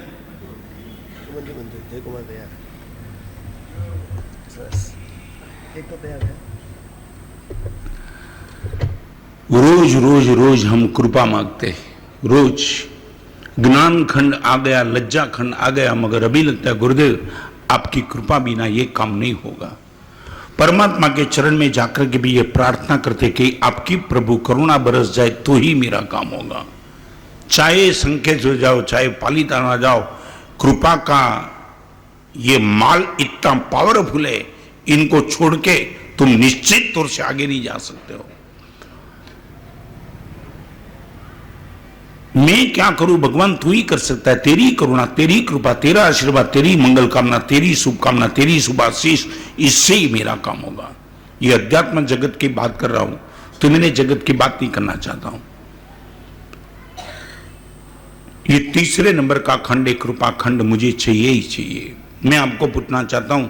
रोज रोज रोज हम कृपा मांगते हैं, रोज ज्ञान खंड आ गया, लज्जा खंड आ गया, मगर अभी लगता है गुरुदेव आपकी कृपा बिना ये काम नहीं होगा। परमात्मा के चरण में जाकर के भी ये प्रार्थना करते कि आपकी प्रभु करुणा बरस जाए तो ही मेरा काम होगा। चाहे संकेत हो जाओ, चाहे पालिता ना जाओ, कृपा का ये माल इतना पावरफुल है, इनको छोड़ के तुम निश्चित तौर से आगे नहीं जा सकते हो। मैं क्या करूं भगवान, तू ही कर सकता है। तेरी करुणा, तेरी कृपा, तेरा आशीर्वाद, तेरी मंगल कामना, तेरी शुभकामना, तेरी शुभाशीष, इससे ही मेरा काम होगा। ये अध्यात्म जगत की बात कर रहा हूं, तो मैंने जगत की बात नहीं करना चाहता हूं। ये तीसरे नंबर का खंड है, कृपा खंड मुझे चाहिए ही चाहिए। मैं आपको पूछना चाहता हूं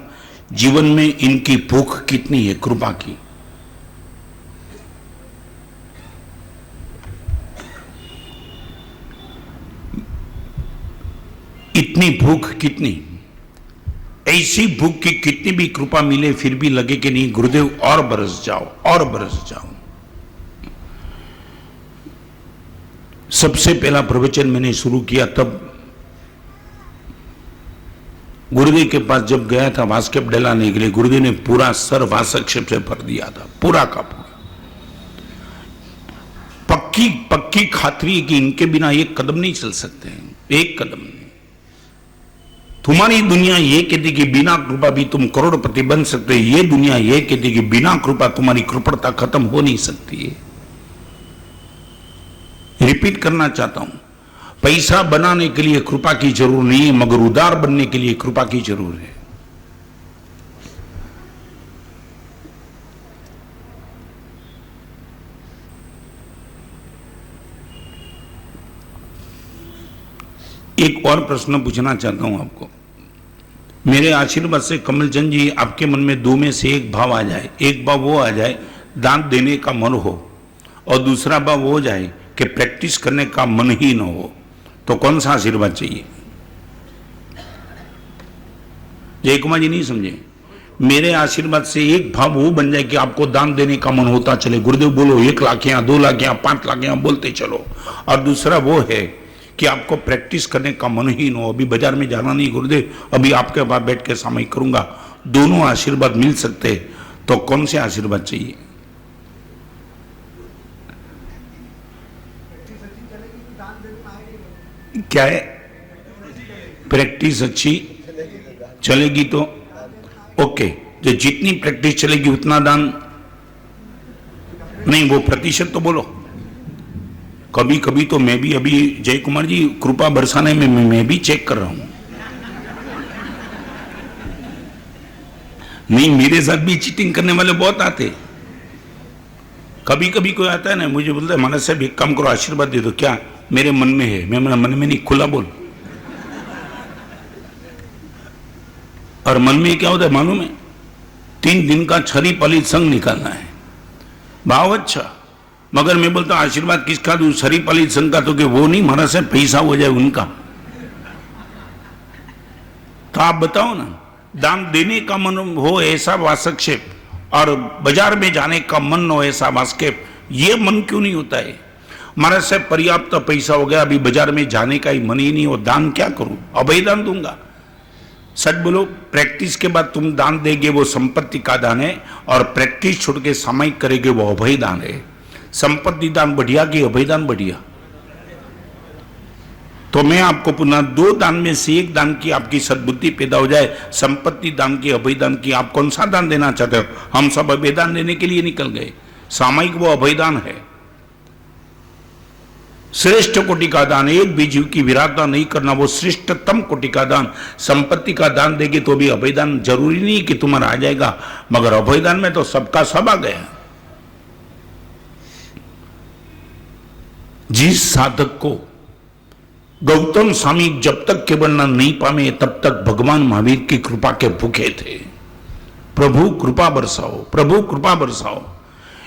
जीवन में इनकी भूख कितनी है कृपा की? इतनी भूख कितनी? ऐसी भूख की कितनी भी कृपा मिले फिर भी लगे कि नहीं गुरुदेव और बरस जाओ और बरस जाओ। सबसे पहला प्रवचन मैंने शुरू किया तब गुरुदेव के पास जब गया था वास्केप डलाने के लिए, गुरुदेव ने पूरा सर वासक्षेप से भर दिया था, पूरा का पूरा। पक्की खातरी है कि इनके बिना एक कदम नहीं चल सकते हैं। एक कदम नहीं। तुम्हारी दुनिया ये कहती कि बिना कृपा भी तुम करोड़पति बन सकते, ये दुनिया ये कहती कि बिना कृपा तुम्हारी कृपणता खत्म हो नहीं सकती है। रिपीट करना चाहता हूं, पैसा बनाने के लिए कृपा की जरूर नहीं है, मगर उदार बनने के लिए कृपा की जरूर है। एक और प्रश्न पूछना चाहता हूं आपको। मेरे आशीर्वाद से कमलचंद जी, आपके मन में दो में से एक भाव आ जाए। एक भाव वो आ जाए दान देने का मन हो, और दूसरा भाव वो हो जाए कि प्रैक्टिस करने का मन ही न हो, तो कौन सा आशीर्वाद चाहिए? जय कुमार जी नहीं समझे। मेरे आशीर्वाद से एक भाव वो बन जाए कि आपको दान देने का मन होता चले, गुरुदेव बोलो 1 लाख यहाँ, 2 लाख यहाँ, 5 लाख यहाँ बोलते चलो। और दूसरा वो है कि आपको प्रैक्टिस करने का मन ही न हो, अभी बाजार में जाना नहीं गुरुदेव, अभी आपके पास बैठ के सामयिक करूंगा। दोनों आशीर्वाद मिल सकते, तो कौन से आशीर्वाद चाहिए? क्या है? प्रैक्टिस अच्छी चलेगी तो ओके, जो जितनी प्रैक्टिस चलेगी उतना दान नहीं, वो प्रतिशत तो बोलो। कभी कभी तो मैं भी, अभी जय कुमार जी कृपा बरसाने में मैं भी चेक कर रहा हूं। नहीं, मेरे साथ भी चीटिंग करने वाले बहुत आते। कभी कभी कोई आता है ना, मुझे बोलता है महाराज साहब एक काम करो, आशीर्वाद दे दो। क्या? मेरे मन में है। मैं मन में नहीं, खुला बोल। और मन में क्या होता है मालूम है? 3 दिन का छरी पलित संग निकालना है। भाव अच्छा, मगर मैं बोलता हूं आशीर्वाद किसका दूं? छरी पलित संग का। तो कि वो नहीं, महाराज साहब पैसा हो जाए उनका। तो आप बताओ ना, दान देने का मन हो ऐसा वासक्षेप, और बाजार में जाने का मन हो ऐसा वासक्षेप, ये मन क्यों नहीं होता है? महाराज साहब पर्याप्त पैसा हो गया, अभी बाजार में जाने का ही मन ही नहीं हो, दान क्या करूं? अभय दान दूंगा। सच बोलो, प्रैक्टिस के बाद तुम दान देंगे वो संपत्ति का दान है, और प्रैक्टिस छोड़ के सामयिक करेंगे वो अभय दान है। संपत्ति दान बढ़िया कि अभय दान बढ़िया? तो मैं आपको पुनः 2 दान में से एक दान की आपकी सद्बुद्धि पैदा हो जाए, संपत्ति दान की, अभय दान की। आप कौन सा दान देना चाहते हो? हम सब अभय दान देने के लिए निकल गए। सामयिक वो अभय दान है, श्रेष्ठ कोटि का दान। एक भी जीव की विराधता नहीं करना, वो श्रेष्ठतम कोटि का दान। संपत्ति का दान देंगे तो भी अभय दान जरूरी नहीं कि तुम्हारा आ जाएगा, मगर अभय दान में तो सबका सब आ गया। जिस साधक को गौतम स्वामी जब तक केवल नहीं पामे तब तक भगवान महावीर की कृपा के भूखे थे। प्रभु कृपा बरसाओ, प्रभु कृपा बरसाओ।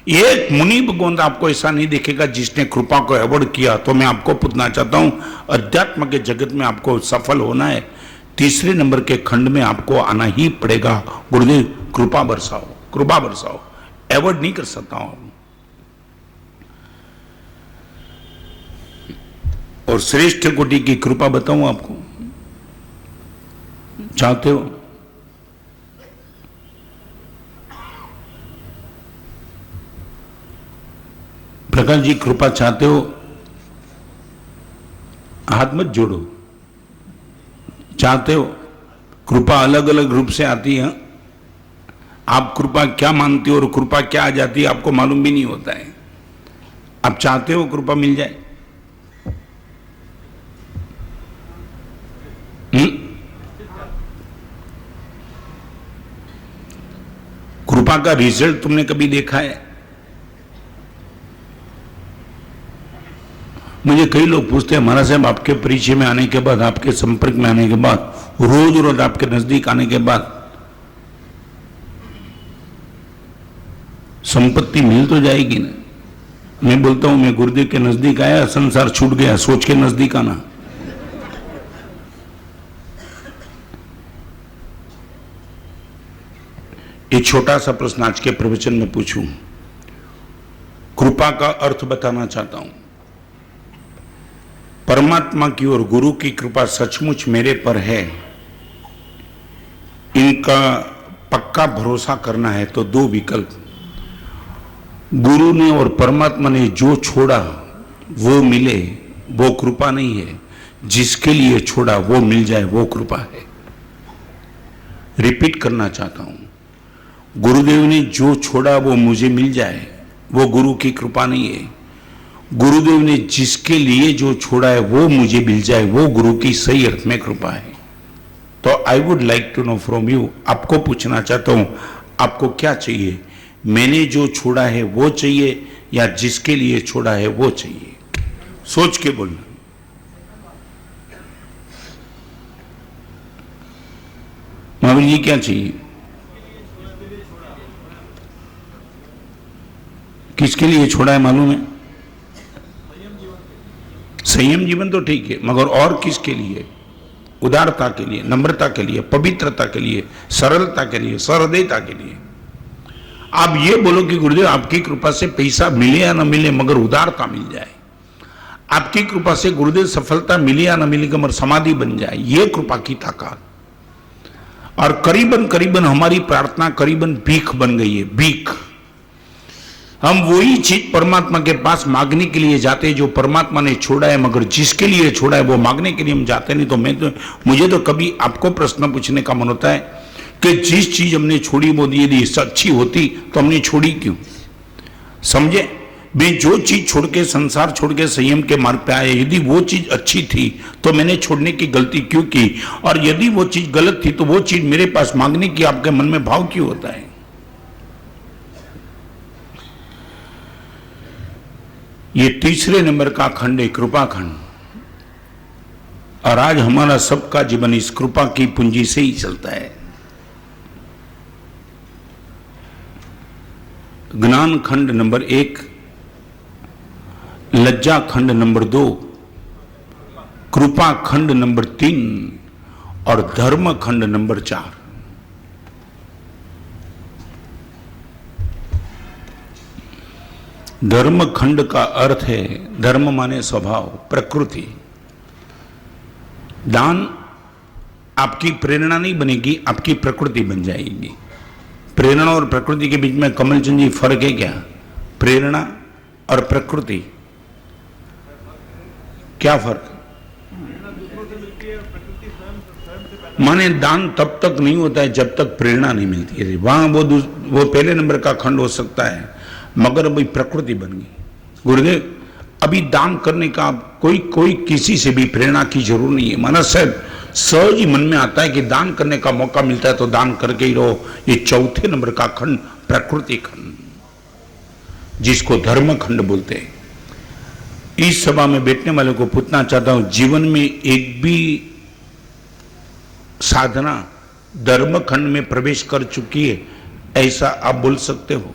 एक मुनि भगवंत आपको ऐसा नहीं देखेगा जिसने कृपा को अवॉइड किया। तो मैं आपको पूछना चाहता हूं, अध्यात्म के जगत में आपको सफल होना है, 3 नंबर के खंड में आपको आना ही पड़ेगा। गुरुदेव कृपा बरसाओ, कृपा बरसाओ। अवॉइड नहीं कर सकता हूं। और श्रेष्ठ कोटि की कृपा बताऊं आपको, चाहते हो? प्रकाश जी कृपा चाहते हो? हाथ मत जोड़ो। चाहते हो? कृपा अलग अलग रूप से आती है। आप कृपा क्या मानते हो और कृपा क्या आ जाती है आपको मालूम भी नहीं होता है। आप चाहते हो कृपा मिल जाए? कृपा का रिजल्ट तुमने कभी देखा है? मुझे कई लोग पूछते हैं महाराज साहब आपके परिचय में आने के बाद, आपके संपर्क में आने के बाद, रोज रोज आपके नजदीक आने के बाद संपत्ति मिल तो जाएगी ना? मैं बोलता हूं मैं गुरुदेव के नजदीक आया, संसार छूट गया। सोच के नजदीक आना। एक छोटा सा प्रश्न आज के प्रवचन में पूछूं, कृपा का अर्थ बताना चाहता हूं। परमात्मा की और गुरु की कृपा सचमुच मेरे पर है, इनका पक्का भरोसा करना है तो 2 विकल्प। गुरु ने और परमात्मा ने जो छोड़ा वो मिले, वो कृपा नहीं है। जिसके लिए छोड़ा वो मिल जाए वो कृपा है। रिपीट करना चाहता हूं, गुरुदेव ने जो छोड़ा वो मुझे मिल जाए वो गुरु की कृपा नहीं है। गुरुदेव ने जिसके लिए जो छोड़ा है वो मुझे मिल जाए वो गुरु की सही अर्थ में कृपा है। तो I would like to know from you, आपको पूछना चाहता हूं, आपको क्या चाहिए? मैंने जो छोड़ा है वो चाहिए या जिसके लिए छोड़ा है वो चाहिए? सोच के बोलना। महावीर जी क्या चाहिए? किसके लिए छोड़ा है मालूम है? संयम जीवन तो ठीक है, मगर और किसके लिए? उदारता के लिए, नम्रता के लिए, पवित्रता के लिए, सरलता के लिए, सहृदयता के लिए। आप ये बोलो कि गुरुदेव आपकी कृपा से पैसा मिले या ना मिले मगर उदारता मिल जाए, आपकी कृपा से गुरुदेव सफलता मिले या ना मिले मगर समाधि बन जाए, ये कृपा की ताकत। और करीबन करीबन हमारी प्रार्थना करीबन भीख बन गई है, भीख। हम वही चीज परमात्मा के पास मांगने के लिए जाते हैं जो परमात्मा ने छोड़ा है, मगर जिसके लिए छोड़ा है वो मांगने के लिए हम जाते नहीं। तो मुझे तो कभी आपको प्रश्न पूछने का मन होता है कि जिस चीज हमने छोड़ी वो यदि अच्छी होती तो हमने छोड़ी क्यों? समझे? मैं जो चीज छोड़ के, संसार छोड़ के संयम के मार्ग पे आया, यदि वो चीज अच्छी थी तो मैंने छोड़ने की गलती क्यों की? और यदि वो चीज गलत थी तो वो चीज मेरे पास मांगने की आपके मन में भाव क्यों होता है? ये तीसरे नंबर का खंड है, कृपा खंड। और आज हमारा सबका जीवन इस कृपा की पूंजी से ही चलता है। ज्ञान खंड नंबर 1, लज्जा खंड नंबर 2, कृपा खंड नंबर 3 और धर्म खंड नंबर 4। धर्म खंड का अर्थ है, धर्म माने स्वभाव, प्रकृति। दान आपकी प्रेरणा नहीं बनेगी, आपकी प्रकृति बन जाएगी। प्रेरणा और प्रकृति के बीच में कमलचंद जी फर्क है क्या? प्रेरणा और प्रकृति क्या फर्क? माने दान तब तक नहीं होता है जब तक प्रेरणा नहीं मिलती है। वहां वो पहले नंबर का खंड हो सकता है, मगर अभी प्रकृति बन गई। गुरुदेव अभी दान करने का कोई किसी से भी प्रेरणा की जरूर नहीं है। माना साहब सहज ही मन में आता है कि दान करने का मौका मिलता है तो दान करके ही रहो। ये चौथे नंबर का खंड प्रकृति खंड, जिसको धर्म खंड बोलते हैं। इस सभा में बैठने वाले को पूछना चाहता हूं, जीवन में एक भी साधना धर्म खंड में प्रवेश कर चुकी है ऐसा आप बोल सकते हो?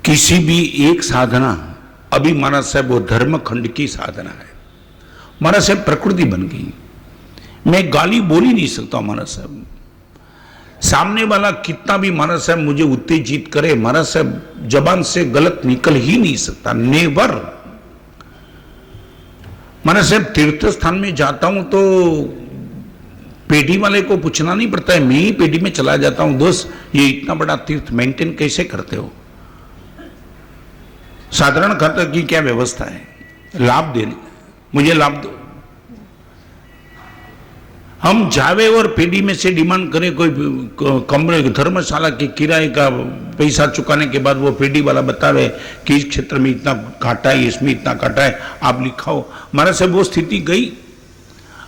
किसी भी एक साधना अभी महाराज साहब वो धर्म खंड की साधना है। महाराज साहब प्रकृति बन गई। मैं गाली बोल ही नहीं सकता महाराज साहब। सामने वाला कितना भी महाराज साहब मुझे उत्तेजित करे, महाराज साहब जबान से गलत निकल ही नहीं सकता, नेवर। महाराज साहब तीर्थ स्थान में जाता हूं तो पेटी वाले को पूछना नहीं पड़ता है, मैं ही पेटी में चला जाता हूं, दोस्त ये इतना बड़ा तीर्थ मेंटेन कैसे करते हो? साधारण खाता की क्या व्यवस्था है? लाभ देने, मुझे लाभ दो। हम जावे और पेडी में से डिमांड करें कोई कमरे धर्मशाला के किराए का पैसा चुकाने के बाद वो पेडी वाला बतावे कि इस क्षेत्र में इतना काटा है, इसमें इतना काटा है, आप लिखाओ। हमारे से वो स्थिति गई।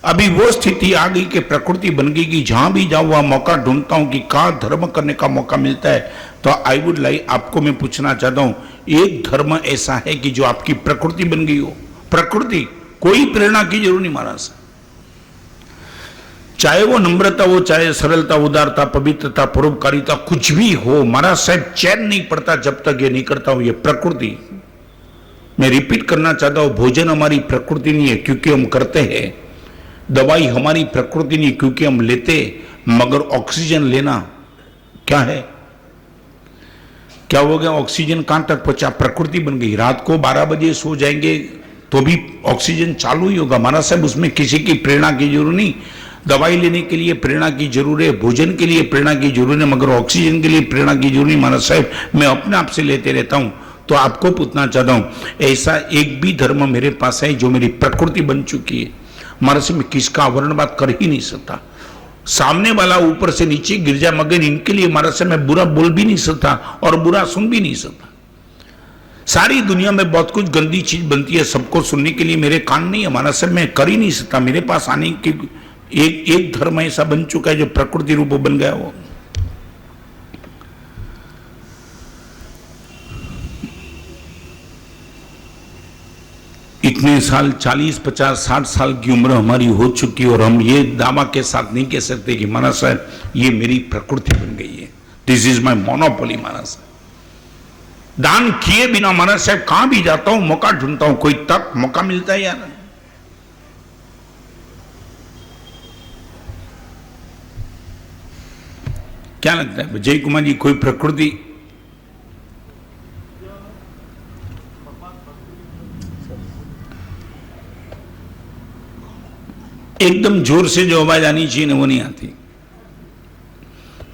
अभी वो स्थिति आ गई कि प्रकृति बन गई कि जहां भी जाऊं वहां मौका ढूंढता हूं कि कहां धर्म करने का मौका मिलता है। तो आई वुड लाइक आपको मैं पूछना चाहता हूं, एक धर्म ऐसा है कि जो आपकी प्रकृति बन गई हो। प्रकृति, कोई प्रेरणा की जरूर नहीं महाराज। चाहे वो नम्रता हो, चाहे सरलता, उदारता, पवित्रता, परोपकारिता, कुछ भी हो, महाराज साहब चैन नहीं पड़ता जब तक ये नहीं करता हूं। ये प्रकृति, मैं रिपीट करना चाहता हूं, भोजन हमारी प्रकृति नहीं है क्योंकि हम करते हैं। दवाई हमारी प्रकृति नहीं क्योंकि हम लेते, मगर ऑक्सीजन लेना क्या है? क्या हो गया? ऑक्सीजन कहां तक पहुंचा? प्रकृति बन गई। रात को 12 बजे सो जाएंगे तो भी ऑक्सीजन चालू ही होगा महाराज साहब। उसमें किसी की प्रेरणा की जरूरत नहीं। दवाई लेने के लिए प्रेरणा की जरूरत है, भोजन के लिए प्रेरणा की जरूरत है, मगर ऑक्सीजन के लिए प्रेरणा की जरूरत नहीं महाराज साहब। मैं अपने आप से लेते रहता हूं तो आपको पूछना चाहता हूं, ऐसा एक भी धर्म मेरे पास है जो मेरी प्रकृति बन चुकी है? हमारे से मैं किसका वर्णबात कर ही नहीं सकता। सामने वाला ऊपर से नीचे गिर जा मगर इनके लिए हमारे से मैं बुरा बोल भी नहीं सकता और बुरा सुन भी नहीं सकता। सारी दुनिया में बहुत कुछ गंदी चीज बनती है, सबको सुनने के लिए मेरे कान नहीं, हमारा सब मैं कर ही नहीं सकता। मेरे पास आने की एक धर्म ऐसा बन चुका है जो प्रकृति रूप बन गया। वो इतने साल 40, 50, 60 साल की उम्र हमारी हो चुकी और हम ये दावा के साथ नहीं कह सकते कि महाराज साहब ये मेरी प्रकृति बन गई है, दिस इज माई मोनोपोली। महाराज साहब दान किए बिना महाराज साहब कहां भी जाता हूं मौका ढूंढता हूं, कोई तक मौका मिलता है यार। क्या लगता है विजय कुमार जी, कोई प्रकृति? एकदम जोर से जो आवाज आनी चाहिए ना वो नहीं आती।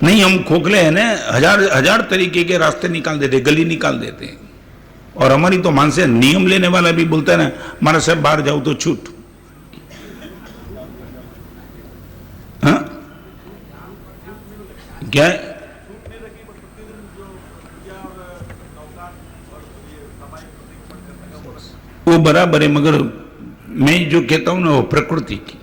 नहीं, हम खोखले हैं ना, हजार तरीके के रास्ते निकाल देते, गली निकाल देते हैं। और हमारी तो मान से नियम लेने वाला भी बोलता है ना, हमारा सब बाहर जाओ तो छूट। हाँ क्या है? वो बराबर है, मगर मैं जो कहता हूं ना वो प्रकृति की।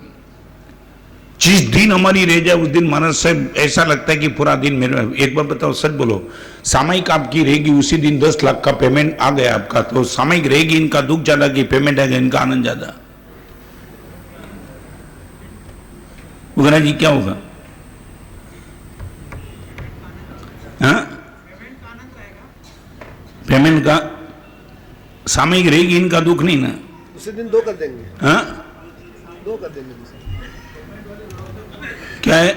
जिस दिन हमारी रह जाए उस दिन महाराज साहब ऐसा लगता है कि पूरा दिन मेरे। एक बार बताओ, सच बोलो, सामयिक आपकी रहेगी उसी दिन 10 लाख का पेमेंट आ गया आपका, तो सामयिक रहेगी, इनका दुख ज्यादा कि पेमेंट आएगा इनका आनंद ज्यादा? उगरा जी क्या होगा? हाँ, पेमेंट का सामयिक रहेगी, इनका दुख नहीं ना। उसी दिन 2 कर देंगे। हाँ 2 कर देंगे। क्या है?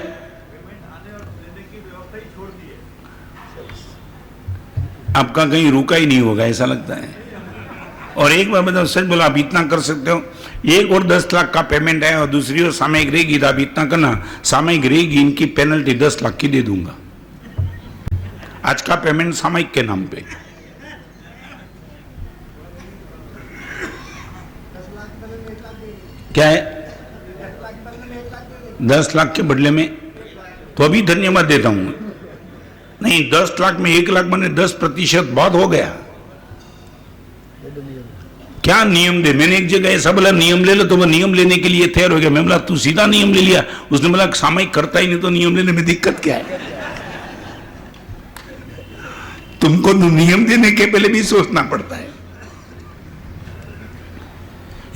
आपका कहीं रुका ही नहीं होगा ऐसा लगता है। और एक बार बताओ, सच बोलो, आप इतना कर सकते हो? एक और 10 लाख का पेमेंट है और दूसरी ओर सामयिक रहेगी, तो आप इतना करना, सामयिक रहेगी इनकी पेनल्टी 10 लाख की दे दूंगा। आज का पेमेंट सामयिक के नाम पे। क्या है? 10 लाख के बदले में तो अभी धन्यवाद देता हूं। नहीं, 10 लाख में 1 लाख बने 10% बहुत हो गया। क्या नियम दे? मैंने एक जगह ऐसा बोला नियम ले लो, तो वो नियम लेने के लिए तैयार हो गया। मैं बोला तू सीधा नियम ले लिया, उसने बोला सामयिक करता ही नहीं तो नियम लेने में दिक्कत क्या है? तुमको नियम देने के पहले भी सोचना पड़ता है।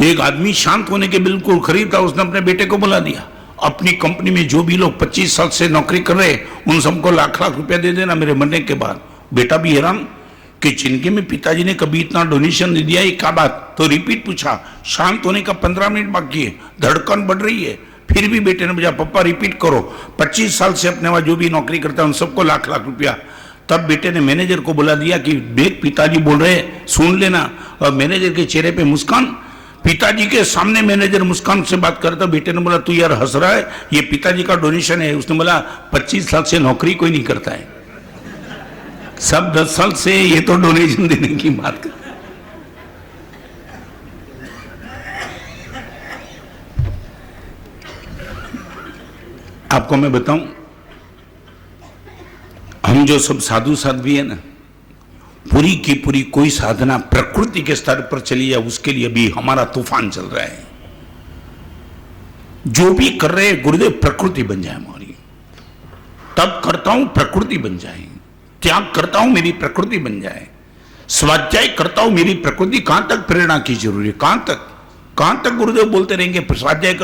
एक आदमी शांत होने के बिल्कुल करीब था, उसने अपने बेटे को बुला दिया, अपनी कंपनी में जो भी लोग 25 साल से नौकरी कर रहे उन सबको लाख लाख रुपया दे देना मेरे मरने के बाद। बेटा भी हैरान कि जिनके में पिताजी ने कभी इतना डोनेशन नहीं दिया, एक बात तो रिपीट पूछा। शांत होने का 15 मिनट बाकी है, धड़कन बढ़ रही है, फिर भी बेटे ने बोला पापा रिपीट करो, 25 साल से अपने वहां जो भी नौकरी करता है उन सबको लाख लाख रुपया। तब बेटे ने मैनेजर को बुला दिया कि देख पिताजी बोल रहे, सुन लेना। और मैनेजर के चेहरे पे मुस्कान, पिताजी के सामने मैनेजर मुस्कान से बात करता। बेटे ने बोला तू यार हंस रहा है, ये पिताजी का डोनेशन है। उसने बोला 25 साल से नौकरी कोई नहीं करता है, सब 10 साल से ये तो डोनेशन देने की बात कर। आपको मैं बताऊं, हम जो सब साधु साध्वी है ना, पूरी की पूरी कोई साधना प्रकृति के स्तर पर चली है, उसके लिए भी हमारा तूफान चल रहा है। जो भी कर रहे हैं गुरुदेव प्रकृति बन जाए हमारी, तब करता हूं प्रकृति बन जाए, त्याग करता हूं मेरी प्रकृति बन जाए, स्वाध्याय करता हूं मेरी प्रकृति। कहां तक प्रेरणा की जरूरी है? कहां तक गुरुदेव बोलते रहेंगे स्वाध्याय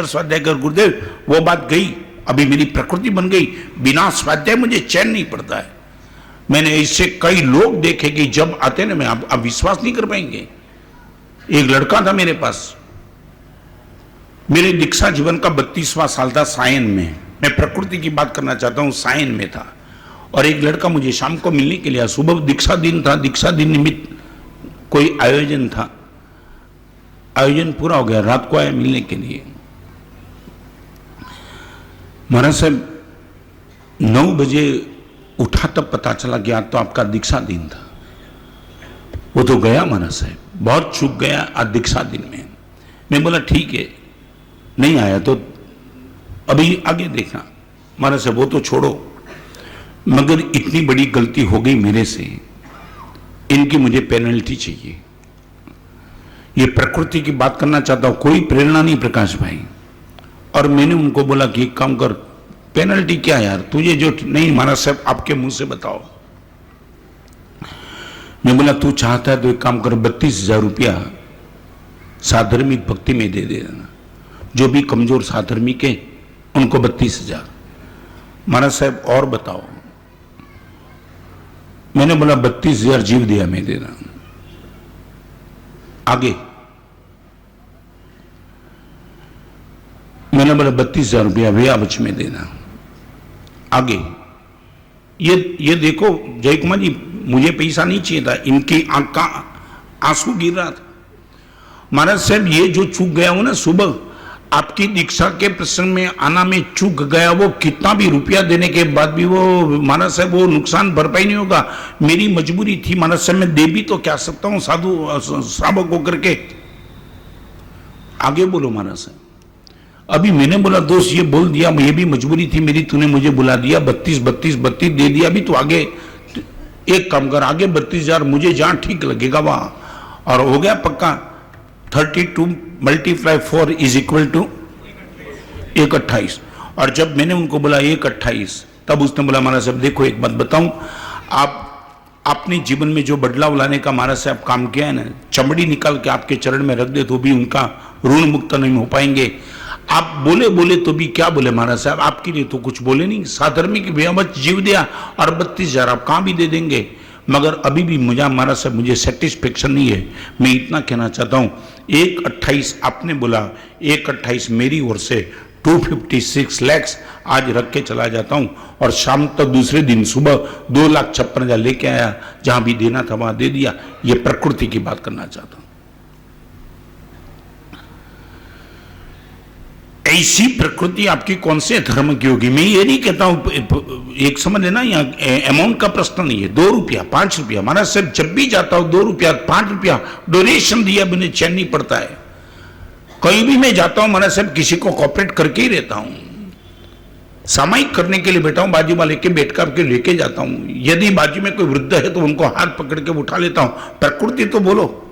कर गुरुदेव? वो बात गई, अभी मेरी प्रकृति बन गई। बिना स्वाध्याय मुझे चैन नहीं पड़ता है। मैंने इससे कई लोग देखे कि जब आते ना, मैं आप विश्वास नहीं कर पाएंगे। एक लड़का था मेरे पास, मेरे दीक्षा जीवन का 32वां साल था, सायन में। मैं प्रकृति की बात करना चाहता हूं, सायन में था। और एक लड़का मुझे शाम को मिलने के लिए, सुबह दीक्षा दिन था, दीक्षा दिन निमित्त कोई आयोजन था, आयोजन पूरा हो गया, रात को आया मिलने के लिए। महाराज साहब 9 बजे उठा, तब पता चला कि आज तो आपका दीक्षा दिन था। वो तो गया महाराज साहब, बहुत चूक गया आज दीक्षा दिन में। मैं बोला ठीक है, नहीं आया तो अभी आगे देखना। महाराज साहब वो तो छोड़ो, मगर इतनी बड़ी गलती हो गई मेरे से, इनकी मुझे पेनल्टी चाहिए। ये प्रकृति की बात करना चाहता हूं, कोई प्रेरणा नहीं प्रकाश भाई। और मैंने उनको बोला कि एक काम कर, पेनल्टी क्या यार तुझे जो नहीं, महाराज साहब आपके मुंह से बताओ। मैं बोला तू चाहता है तो एक काम कर, 32,000 रुपया साधर्मिक भक्ति में दे देना, जो भी कमजोर साधर्मिक है उनको 32,000। महाराज साहब और बताओ। मैंने बोला 32,000 जीव दिया मैं दे रहा हूं। आगे मैंने बोला 32,000 रुपया भैया बच में देना। आगे ये देखो जय कुमार जी, मुझे पैसा नहीं चाहिए था, इनकी आंख का आंसू गिर रहा था। महाराज साहब ये जो चूक गया हो ना, सुबह आपकी दीक्षा के प्रसंग में आना में चूक गया, वो कितना भी रुपया देने के बाद भी वो महाराज साहब वो नुकसान भरपाई नहीं होगा। मेरी मजबूरी थी महाराज साहब, मैं दे भी तो क्या सकता हूं साधु श्रावक होकर के। आगे बोलो महाराज साहब। अभी मैंने बोला दोस्त ये बोल दिया, ये भी मजबूरी थी मेरी, तूने मुझे बुला दिया, 32 दे दिया। अभी तो आगे एक काम कर, आगे 32,000 मुझे जहां ठीक लगेगा वहां, और हो गया पक्का। 32 × 4 इज इक्वल टू 128। और जब मैंने उनको बोला 128, तब उसने बोला महाराज साहब देखो एक बात बताऊं, आप अपने जीवन में जो बदलाव लाने का महाराज साहब काम किया है ना, चमड़ी निकाल के आपके चरण में रख दे तो भी उनका ऋण मुक्त नहीं हो पाएंगे। आप बोले तो भी क्या बोले महाराज साहब, आपके लिए तो कुछ बोले नहीं। साधर्मिक बेअमत जीव दिया और 32,000 आप कहां भी दे देंगे। मगर अभी भी मुझे महाराज साहब मुझे सेटिस्फेक्शन नहीं है। मैं इतना कहना चाहता हूं, 128 आपने बोला, 128 मेरी ओर से 256 लाख आज रख के चला जाता हूं, और शाम तक दूसरे दिन सुबह 2,56,000 लेके आया, जहां भी देना था वहां दे दिया। ये प्रकृति की बात करना चाहता हूं। ऐसी प्रकृति आपकी कौन से धर्म की होगी? मैं ये नहीं कहता हूं, एक समझ लेना, यहाँ अमाउंट का प्रश्न नहीं है। 2 रुपया 5 रुपया, महाराज साहब जब भी जाता हूं 2 रुपया 5 रुपया डोनेशन दिया बिना चैन नहीं पड़ता है। कहीं भी मैं जाता हूं महाराज साहब किसी को कॉपरेट करके ही रहता हूं, सामायिक करने के लिए बैठा हूं, बाजू वाले के बैठ कर लेके जाता हूं। यदि बाजू में कोई वृद्ध है तो उनको हाथ पकड़ के उठा लेता हूं। प्रकृति तो बोलो,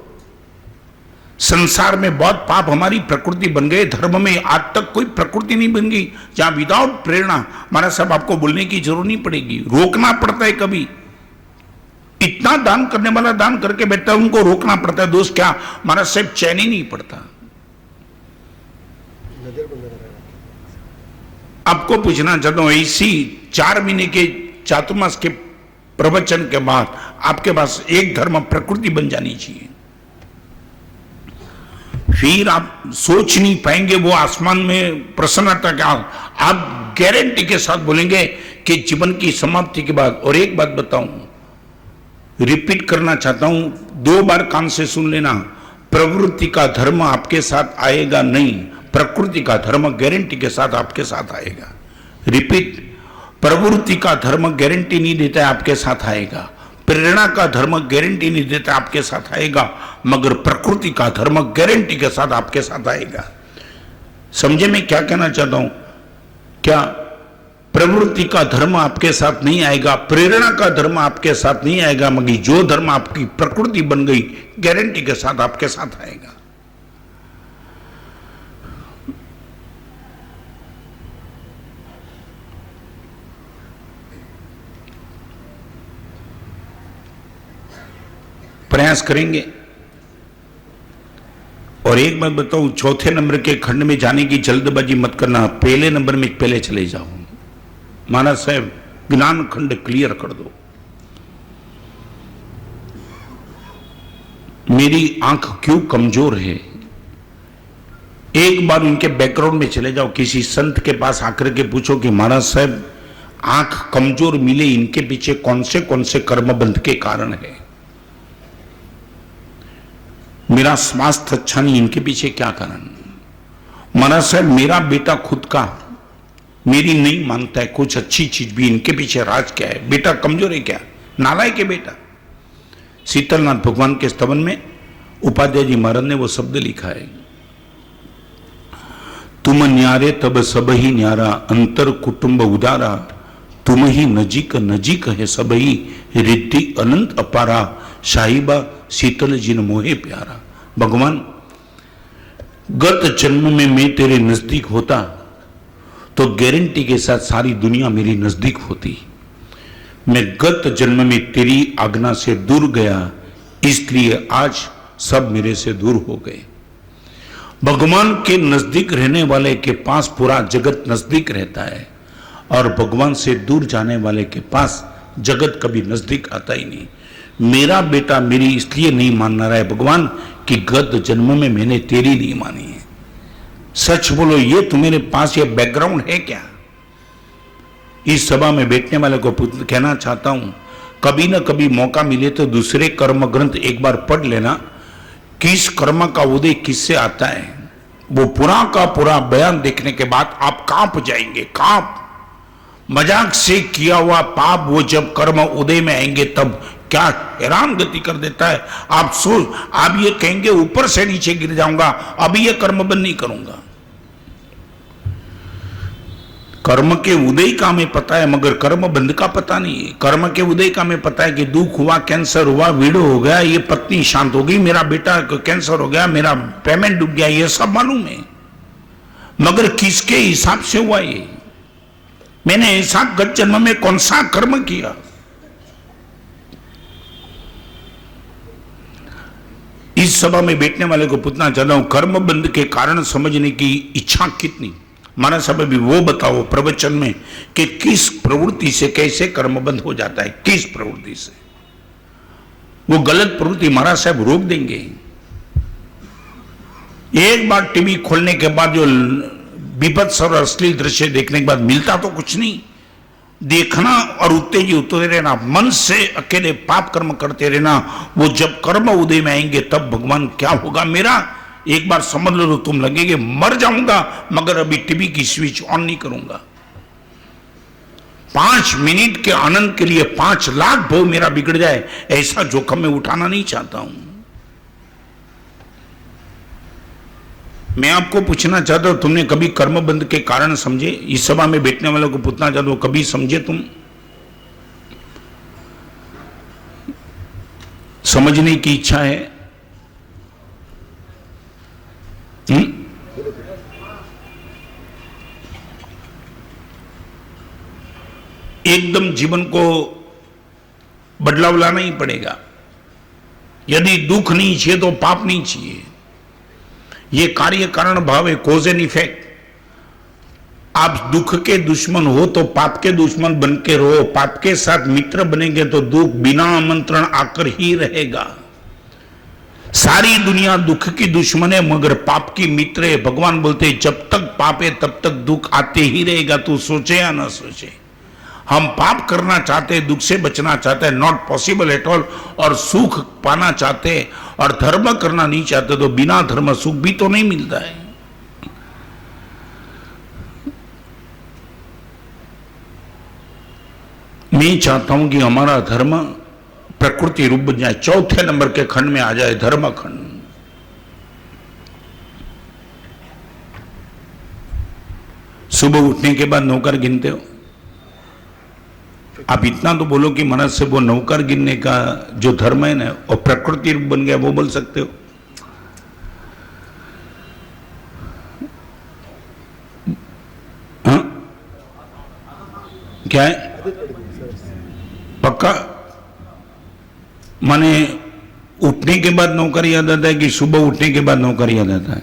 संसार में बहुत पाप हमारी प्रकृति बन गए। धर्म में आज तक कोई प्रकृति नहीं बन गई जहां विदाउट प्रेरणा महाराज साहब आपको बोलने की जरूरत नहीं पड़ेगी, रोकना पड़ता है। कभी इतना दान करने वाला दान करके बैठता है, उनको रोकना पड़ता है। दोस्त क्या महाराज साहब चैन ही नहीं पड़ता। आपको पूछना चाहता हूं, इसी 4 महीने के चातुर्मास के प्रवचन के बाद आपके पास एक धर्म प्रकृति बन जानी चाहिए। फिर आप सोच नहीं पाएंगे वो आसमान में प्रसन्नता क्या, आप गारंटी के साथ बोलेंगे कि जीवन की समाप्ति के बाद। और एक बात बताऊं, रिपीट करना चाहता हूं, 2 बार कान से सुन लेना, प्रवृत्ति का धर्म आपके साथ आएगा नहीं, प्रकृति का धर्म गारंटी के साथ आपके साथ आएगा। रिपीट, प्रवृत्ति का धर्म गारंटी नहीं देता है आपके साथ आएगा, प्रेरणा का धर्म गारंटी नहीं देता आपके साथ आएगा, मगर प्रकृति का धर्म गारंटी के साथ आपके साथ आएगा। समझे मैं क्या कहना चाहता हूं? क्या प्रवृत्ति का धर्म आपके साथ नहीं आएगा, प्रेरणा का धर्म आपके साथ नहीं आएगा, मगर जो धर्म आपकी प्रकृति बन गई गारंटी के साथ आपके साथ आएगा। प्रयास करेंगे। और एक बात बताऊं, चौथे नंबर के खंड में जाने की जल्दबाजी मत करना, पहले नंबर में पहले चले जाओ। महाराज साहब ज्ञान खंड क्लियर कर दो। मेरी आंख क्यों कमजोर है? एक बार उनके बैकग्राउंड में चले जाओ, किसी संत के पास आकर के पूछो कि महाराज साहब आंख कमजोर मिले, इनके पीछे कौन से कर्मबंध के कारण है? मेरा स्वास्थ्य अच्छा नहीं, इनके पीछे क्या कारण? महाराज साहब मेरा बेटा खुद का मेरी नहीं मानता है कुछ अच्छी चीज भी, इनके पीछे राज क्या है? बेटा कमजोर है क्या? नालायक है बेटा? शीतलनाथ भगवान के स्तवन में उपाध्याय जी महाराज ने वो शब्द लिखा है, तुम न्यारे तब सब ही न्यारा, अंतर कुटुंब उदारा, तुम ही नजीक नजीक है सब ही, रिद्धि अनंत अपारा, साहिबा शीतल जिन मोहे प्यारा। भगवान, गत जन्म में मैं तेरे नजदीक होता तो गारंटी के साथ सारी दुनिया मेरी नजदीक होती। मैं गत जन्म में तेरी आज्ञा से दूर गया, इसलिए आज सब मेरे से दूर हो गए। भगवान के नजदीक रहने वाले के पास पूरा जगत नजदीक रहता है, और भगवान से दूर जाने वाले के पास जगत कभी नजदीक आता ही नहीं। मेरा बेटा मेरी इसलिए नहीं मान रहा है भगवान कि गत जन्म में मैंने तेरी नहीं मानी है। सच बोलो, ये तुम्हारे पास ये बैकग्राउंड है क्या? इस सभा में बैठने वाले को कहना चाहता हूं, कभी ना कभी मौका मिले तो दूसरे कर्म ग्रंथ एक बार पढ़ लेना, किस कर्म का उदय किससे आता है। वो पूरा का पूरा बयान देखने के बाद आप कांप जाएंगे, कांप। मजाक से किया हुआ पाप वो जब कर्म उदय में आएंगे तब क्या हैरान गति कर देता है। आप ये कहेंगे ऊपर से नीचे गिर जाऊंगा, अभी ये कर्म बंद नहीं करूंगा। कर्म के उदय का हमें पता है, मगर कर्म बंद का पता नहीं है। कर्म के उदय का हमें पता है कि दुख हुआ, कैंसर हुआ, वीडो हो गया, ये पत्नी शांत हो गई, मेरा बेटा कैंसर हो गया, मेरा पेमेंट डूब गया, ये सब मालूम है। मगर किसके हिसाब से हुआ ये? मैंने ऐसा गत जन्म में कौन सा कर्म किया? इस सभा में बैठने वाले को पूछना चाहता हूं, कर्म बंध के कारण समझने की इच्छा कितनी? माना सब भी वो बताओ प्रवचन में कि किस प्रवृत्ति से कैसे कर्म बंद हो जाता है, किस प्रवृत्ति से? वो गलत प्रवृत्ति महाराज साहब रोक देंगे। एक बार टीवी खोलने के बाद जो विभत्स और अश्लील दृश्य देखने के बाद मिलता तो कुछ नहीं, देखना और उतरे रहना, मन से अकेले पाप कर्म करते रहना। वो जब कर्म उदय में आएंगे तब भगवान क्या होगा मेरा, एक बार समझ लो तो तुम लगेंगे मर जाऊंगा, मगर अभी टीवी की स्विच ऑन नहीं करूंगा। 5 मिनट के आनंद के लिए 5 लाख भाव मेरा बिगड़ जाए, ऐसा जोखम में उठाना नहीं चाहता हूं। मैं आपको पूछना चाहता हूं, तुमने कभी कर्म बंध के कारण समझे? इस सभा में बैठने वालों को पूछना चाहता हूं, कभी समझे तुम? समझने की इच्छा है? एकदम जीवन को बदलाव लाना ही पड़ेगा। यदि दुख नहीं चाहिए तो पाप नहीं चाहिए। ये कार्य कारण भाव है, कॉज एंड इफेक्ट। आप दुख के दुश्मन हो तो पाप के दुश्मन बन के रहो, पाप के साथ मित्र बनेंगे तो दुख बिना आमंत्रण आकर ही रहेगा। सारी दुनिया दुख की दुश्मन है मगर पाप की मित्र है। भगवान बोलते हैं जब तक पाप है तब तक दुख आते ही रहेगा, तू सोचे या ना सोचे। हम पाप करना चाहते हैं, दुख से बचना चाहते हैं, नॉट पॉसिबल एट ऑल, और सुख पाना चाहते हैं और धर्म करना नहीं चाहते, तो बिना धर्म सुख भी तो नहीं मिलता है। मैं चाहता हूं कि हमारा धर्म प्रकृति रूप बन जाए, 4थे नंबर के खंड में आ जाए, धर्म खंड। सुबह उठने के बाद नौकर गिनते हो? आप इतना तो बोलो कि मन से वो नौकर गिनने का जो धर्म है ना, और प्रकृति रूप बन गया, वो बोल सकते हो? हाँ? क्या है? पक्का? माने उठने के बाद नौकर याद आता है कि सुबह उठने के बाद नौकर याद आता है?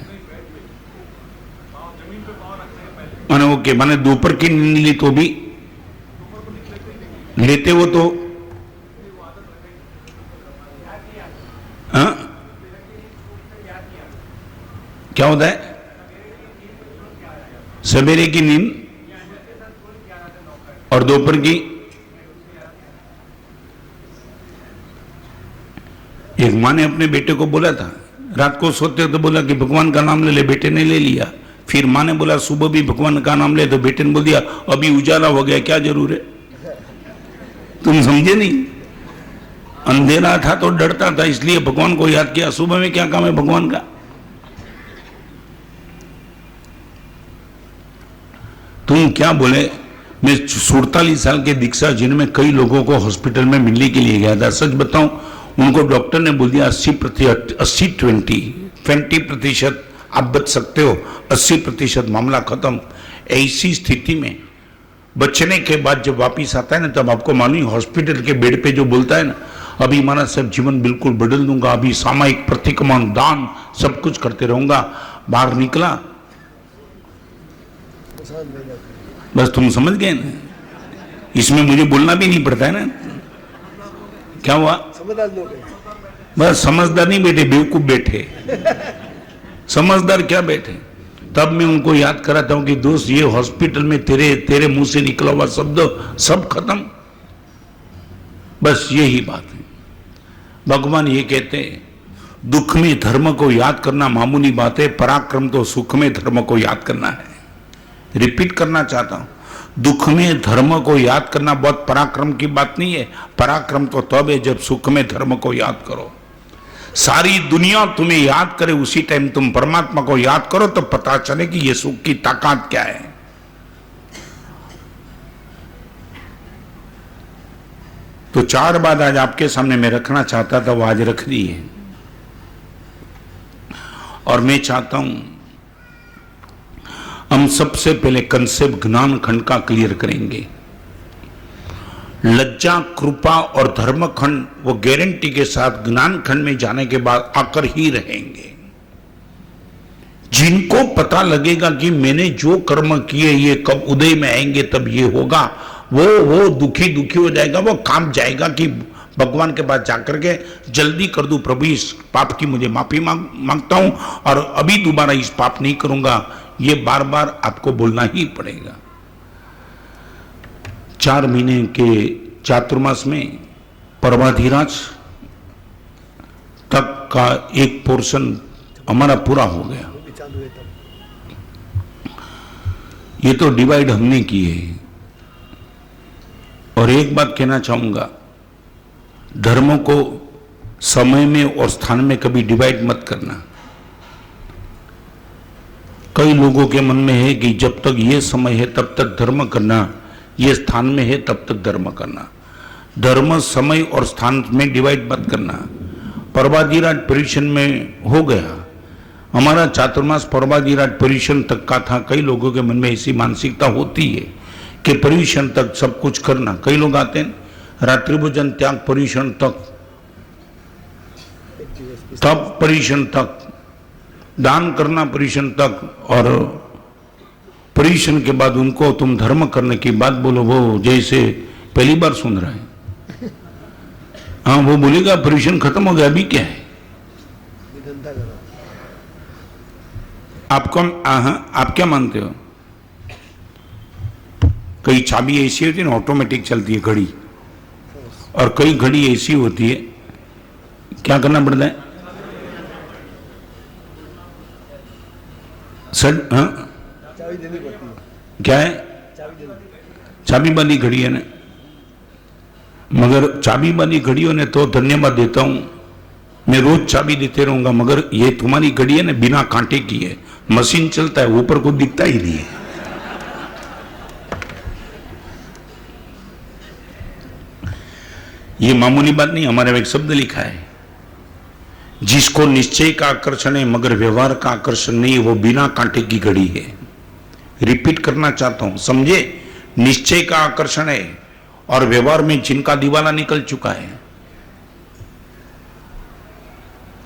माने ओके, माने दोपहर की नींद ली तो भी लेते हो तो? हाँ? क्या होता है? सवेरे की नींद और दोपहर की? एक माँ ने अपने बेटे को बोला था, रात को सोते तो बोला कि भगवान का नाम ले ले, बेटे ने ले लिया। फिर माँ ने बोला सुबह भी भगवान का नाम ले, तो बेटे ने बोल दिया अभी उजाला हो गया, क्या जरूर है? तुम समझे नहीं? अंधेरा था तो डरता था, इसलिए भगवान को याद किया। सुबह में क्या काम है भगवान का? तुम क्या बोले? मैं 47 साल के दीक्षा जिनमें कई लोगों को हॉस्पिटल में मिलने के लिए गया था। सच बताऊं, उनको डॉक्टर ने बोल दिया 20% आप बच सकते हो, 80% मामला खत्म। ऐसी स्थिति में बचने के बाद जब वापिस आता है ना, तब आपको मालूम हॉस्पिटल के बेड पे जो बोलता है ना, अभी माना सब जीवन बिल्कुल बदल दूंगा, अभी सामायिक प्रतिक्रमण दान सब कुछ करते रहूंगा। बाहर निकला, बस तुम समझ गए ना, इसमें मुझे बोलना भी नहीं पड़ता है ना। क्या हुआ? समझदार लोग हैं। बस समझदार नहीं बैठे, बेवकूफ बैठे। समझदार क्या बैठे? तब मैं उनको याद कराता हूं कि दोस्त, ये हॉस्पिटल में तेरे मुंह से निकला हुआ शब्द सब खत्म। बस यही बात है। भगवान ये कहते हैं, दुख में धर्म को याद करना मामूली बात है, पराक्रम तो सुख में धर्म को याद करना है। रिपीट करना चाहता हूं, दुख में धर्म को याद करना बहुत पराक्रम की बात नहीं है। पराक्रम तो तब है जब सुख में धर्म को याद करो। सारी दुनिया तुम्हें याद करे, उसी टाइम तुम परमात्मा को याद करो, तो पता चले कि ये सुख की ताकत क्या है। तो 4 बात आज आपके सामने मैं रखना चाहता था, वो आज रख दी है। और मैं चाहता हूं हम सबसे पहले कंसेप्ट ज्ञान खंड का क्लियर करेंगे। लज्जा, कृपा और धर्म खंड वो गारंटी के साथ ज्ञान खंड में जाने के बाद आकर ही रहेंगे। जिनको पता लगेगा कि मैंने जो कर्म किए ये कब उदय में आएंगे, तब ये होगा, वो दुखी हो जाएगा, वो काम जाएगा कि भगवान के पास जाकर के जल्दी कर दूं, प्रभु इस पाप की मुझे माफी मांगता हूं और अभी दोबारा इस पाप नहीं करूंगा। ये बार बार आपको बोलना ही पड़ेगा। 4 महीने के चातुर्मास में पर्वाधिराज तक का एक पोर्शन हमारा पूरा हो गया। ये तो डिवाइड हमने की है। और एक बात कहना चाहूंगा, धर्मों को समय में और स्थान में कभी डिवाइड मत करना। कई लोगों के मन में है कि जब तक ये समय है तब तक धर्म करना, ये स्थान में है तब तक धर्म करना। धर्म समय और स्थान में डिवाइड मत करना। पर्वाधिराज पर्यूषण में हो गया, हमारा चातुर्मास पर्वाधिराज पर्यूषण तक का था। कई लोगों के मन में ऐसी मानसिकता होती है कि पर्यूषण तक सब कुछ करना। कई लोग आते हैं रात्रि भोजन त्याग पर्यूषण तक, तब पर्यूषण तक, दान करना पर्यूषण तक, और पर्यूषण के बाद उनको तुम धर्म करने की बात बोलो, वो जैसे पहली बार सुन रहा है। हाँ, वो बोलेगा पर्यूषण खत्म हो गया, अभी क्या है? आप क्या मानते हो? कई चाबी ऐसी होती है ना, ऑटोमेटिक चलती है घड़ी, और कई घड़ी ऐसी होती है क्या करना पड़ता है? सर, हाँ, चाबी देनी पड़ती है। क्या है? चाबी वाली घड़ी है ना। मगर चाबी वाली घड़ियों ने तो धन्यवाद देता हूं, मैं रोज चाबी देते रहूंगा। मगर ये तुम्हारी घड़ी है ना, बिना कांटे की है, मशीन चलता है, ऊपर को दिखता ही नहीं है। ये मामूली बात नहीं, हमारे में एक शब्द लिखा है, जिसको निश्चय का आकर्षण है मगर व्यवहार का आकर्षण नहीं, वो बिना कांटे की घड़ी है। रिपीट करना चाहता हूं, समझे? निश्चय का आकर्षण है और व्यवहार में जिनका दिवाला निकल चुका है।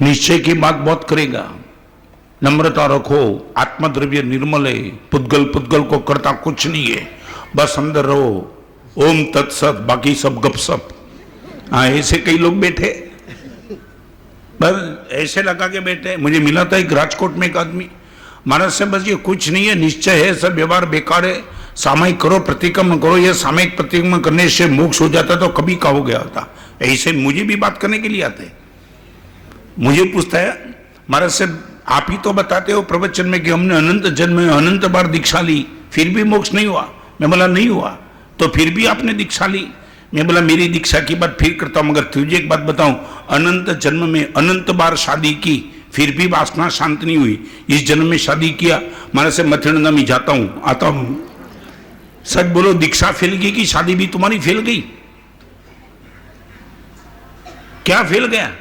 निश्चय की बात बहुत करेगा, नम्रता रखो, आत्मद्रव्य निर्मल है, पुद्गल को करता कुछ नहीं है, बस अंदर रहो, ओम तत्सत, बाकी सब गपसप। हाँ, ऐसे कई लोग बैठे, बस ऐसे लगा के बैठे। मुझे मिला था एक राजकोट में एक आदमी, महाराज से बस ये कुछ नहीं है, निश्चय है, सब व्यवहार बेकार है, सामयिक करो, प्रतिक्रमण करो, ये सामयिक प्रतिक्रमण करने से मोक्ष हो जाता तो कभी का हो गया होता। ऐसे मुझे भी बात करने के लिए आते, मुझे पूछता है, महाराज से आप ही तो बताते हो प्रवचन में कि हमने अनंत जन्म में अनंत बार दीक्षा ली, फिर भी मोक्ष नहीं हुआ। मैं बोला नहीं हुआ, तो फिर भी आपने दीक्षा ली? मैं बोला मेरी दीक्षा की बात फिर करता हूं, मगर तुझे एक बात बताऊं, अनंत जन्म में अनंत बार शादी की, फिर भी वासना शांत नहीं हुई। इस जन्म में शादी किया, माने से मथुरा में जाता हूं आता हूं। सच बोलो, दीक्षा फेल गई कि शादी भी तुम्हारी फेल गई? क्या फेल गया?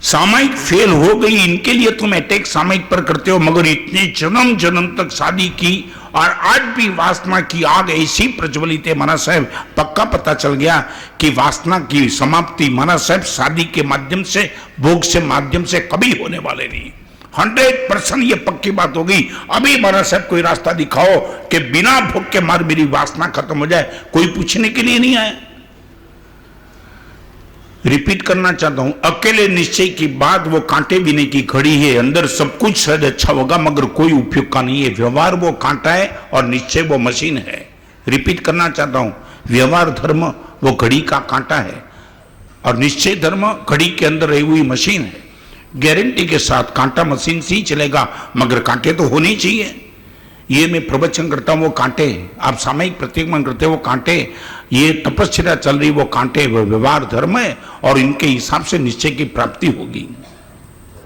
सामयिक फेल हो गई, इनके लिए तुम अटैक सामयिक पर करते हो, मगर इतने जन्म जन्म तक शादी की और आज भी वासना की आग ऐसी प्रज्वलित है। माना साहब पक्का पता चल गया कि वासना की समाप्ति माना साहब शादी के माध्यम से, भोग से माध्यम से कभी होने वाले नहीं। 100% ये पक्की बात हो गई। अभी माना साहब कोई रास्ता दिखाओ कि बिना भोग के मार मेरी वासना खत्म हो जाए, कोई पूछने के लिए नहीं आया। रिपीट करना चाहता हूं, अकेले निश्चय की बात वो कांटे बीने की घड़ी है। अंदर सब कुछ शायद अच्छा होगा मगर कोई उपयोग का नहीं है। व्यवहार वो कांटा है और निश्चय वो मशीन है। रिपीट करना चाहता हूं, व्यवहार धर्म वो घड़ी का कांटा है और निश्चय धर्म घड़ी के अंदर रही हुई मशीन है। गारंटी के साथ कांटा मशीन से ही चलेगा, मगर कांटे तो होने चाहिए। ये मैं प्रवचन करता हूं वो कांटे, आप सामयिक प्रतिक्रमण करते हो वो कांटे, ये तपस्या चल रही वो कांटे, वो व्यवहार धर्म है और इनके हिसाब से निश्चय की प्राप्ति होगी।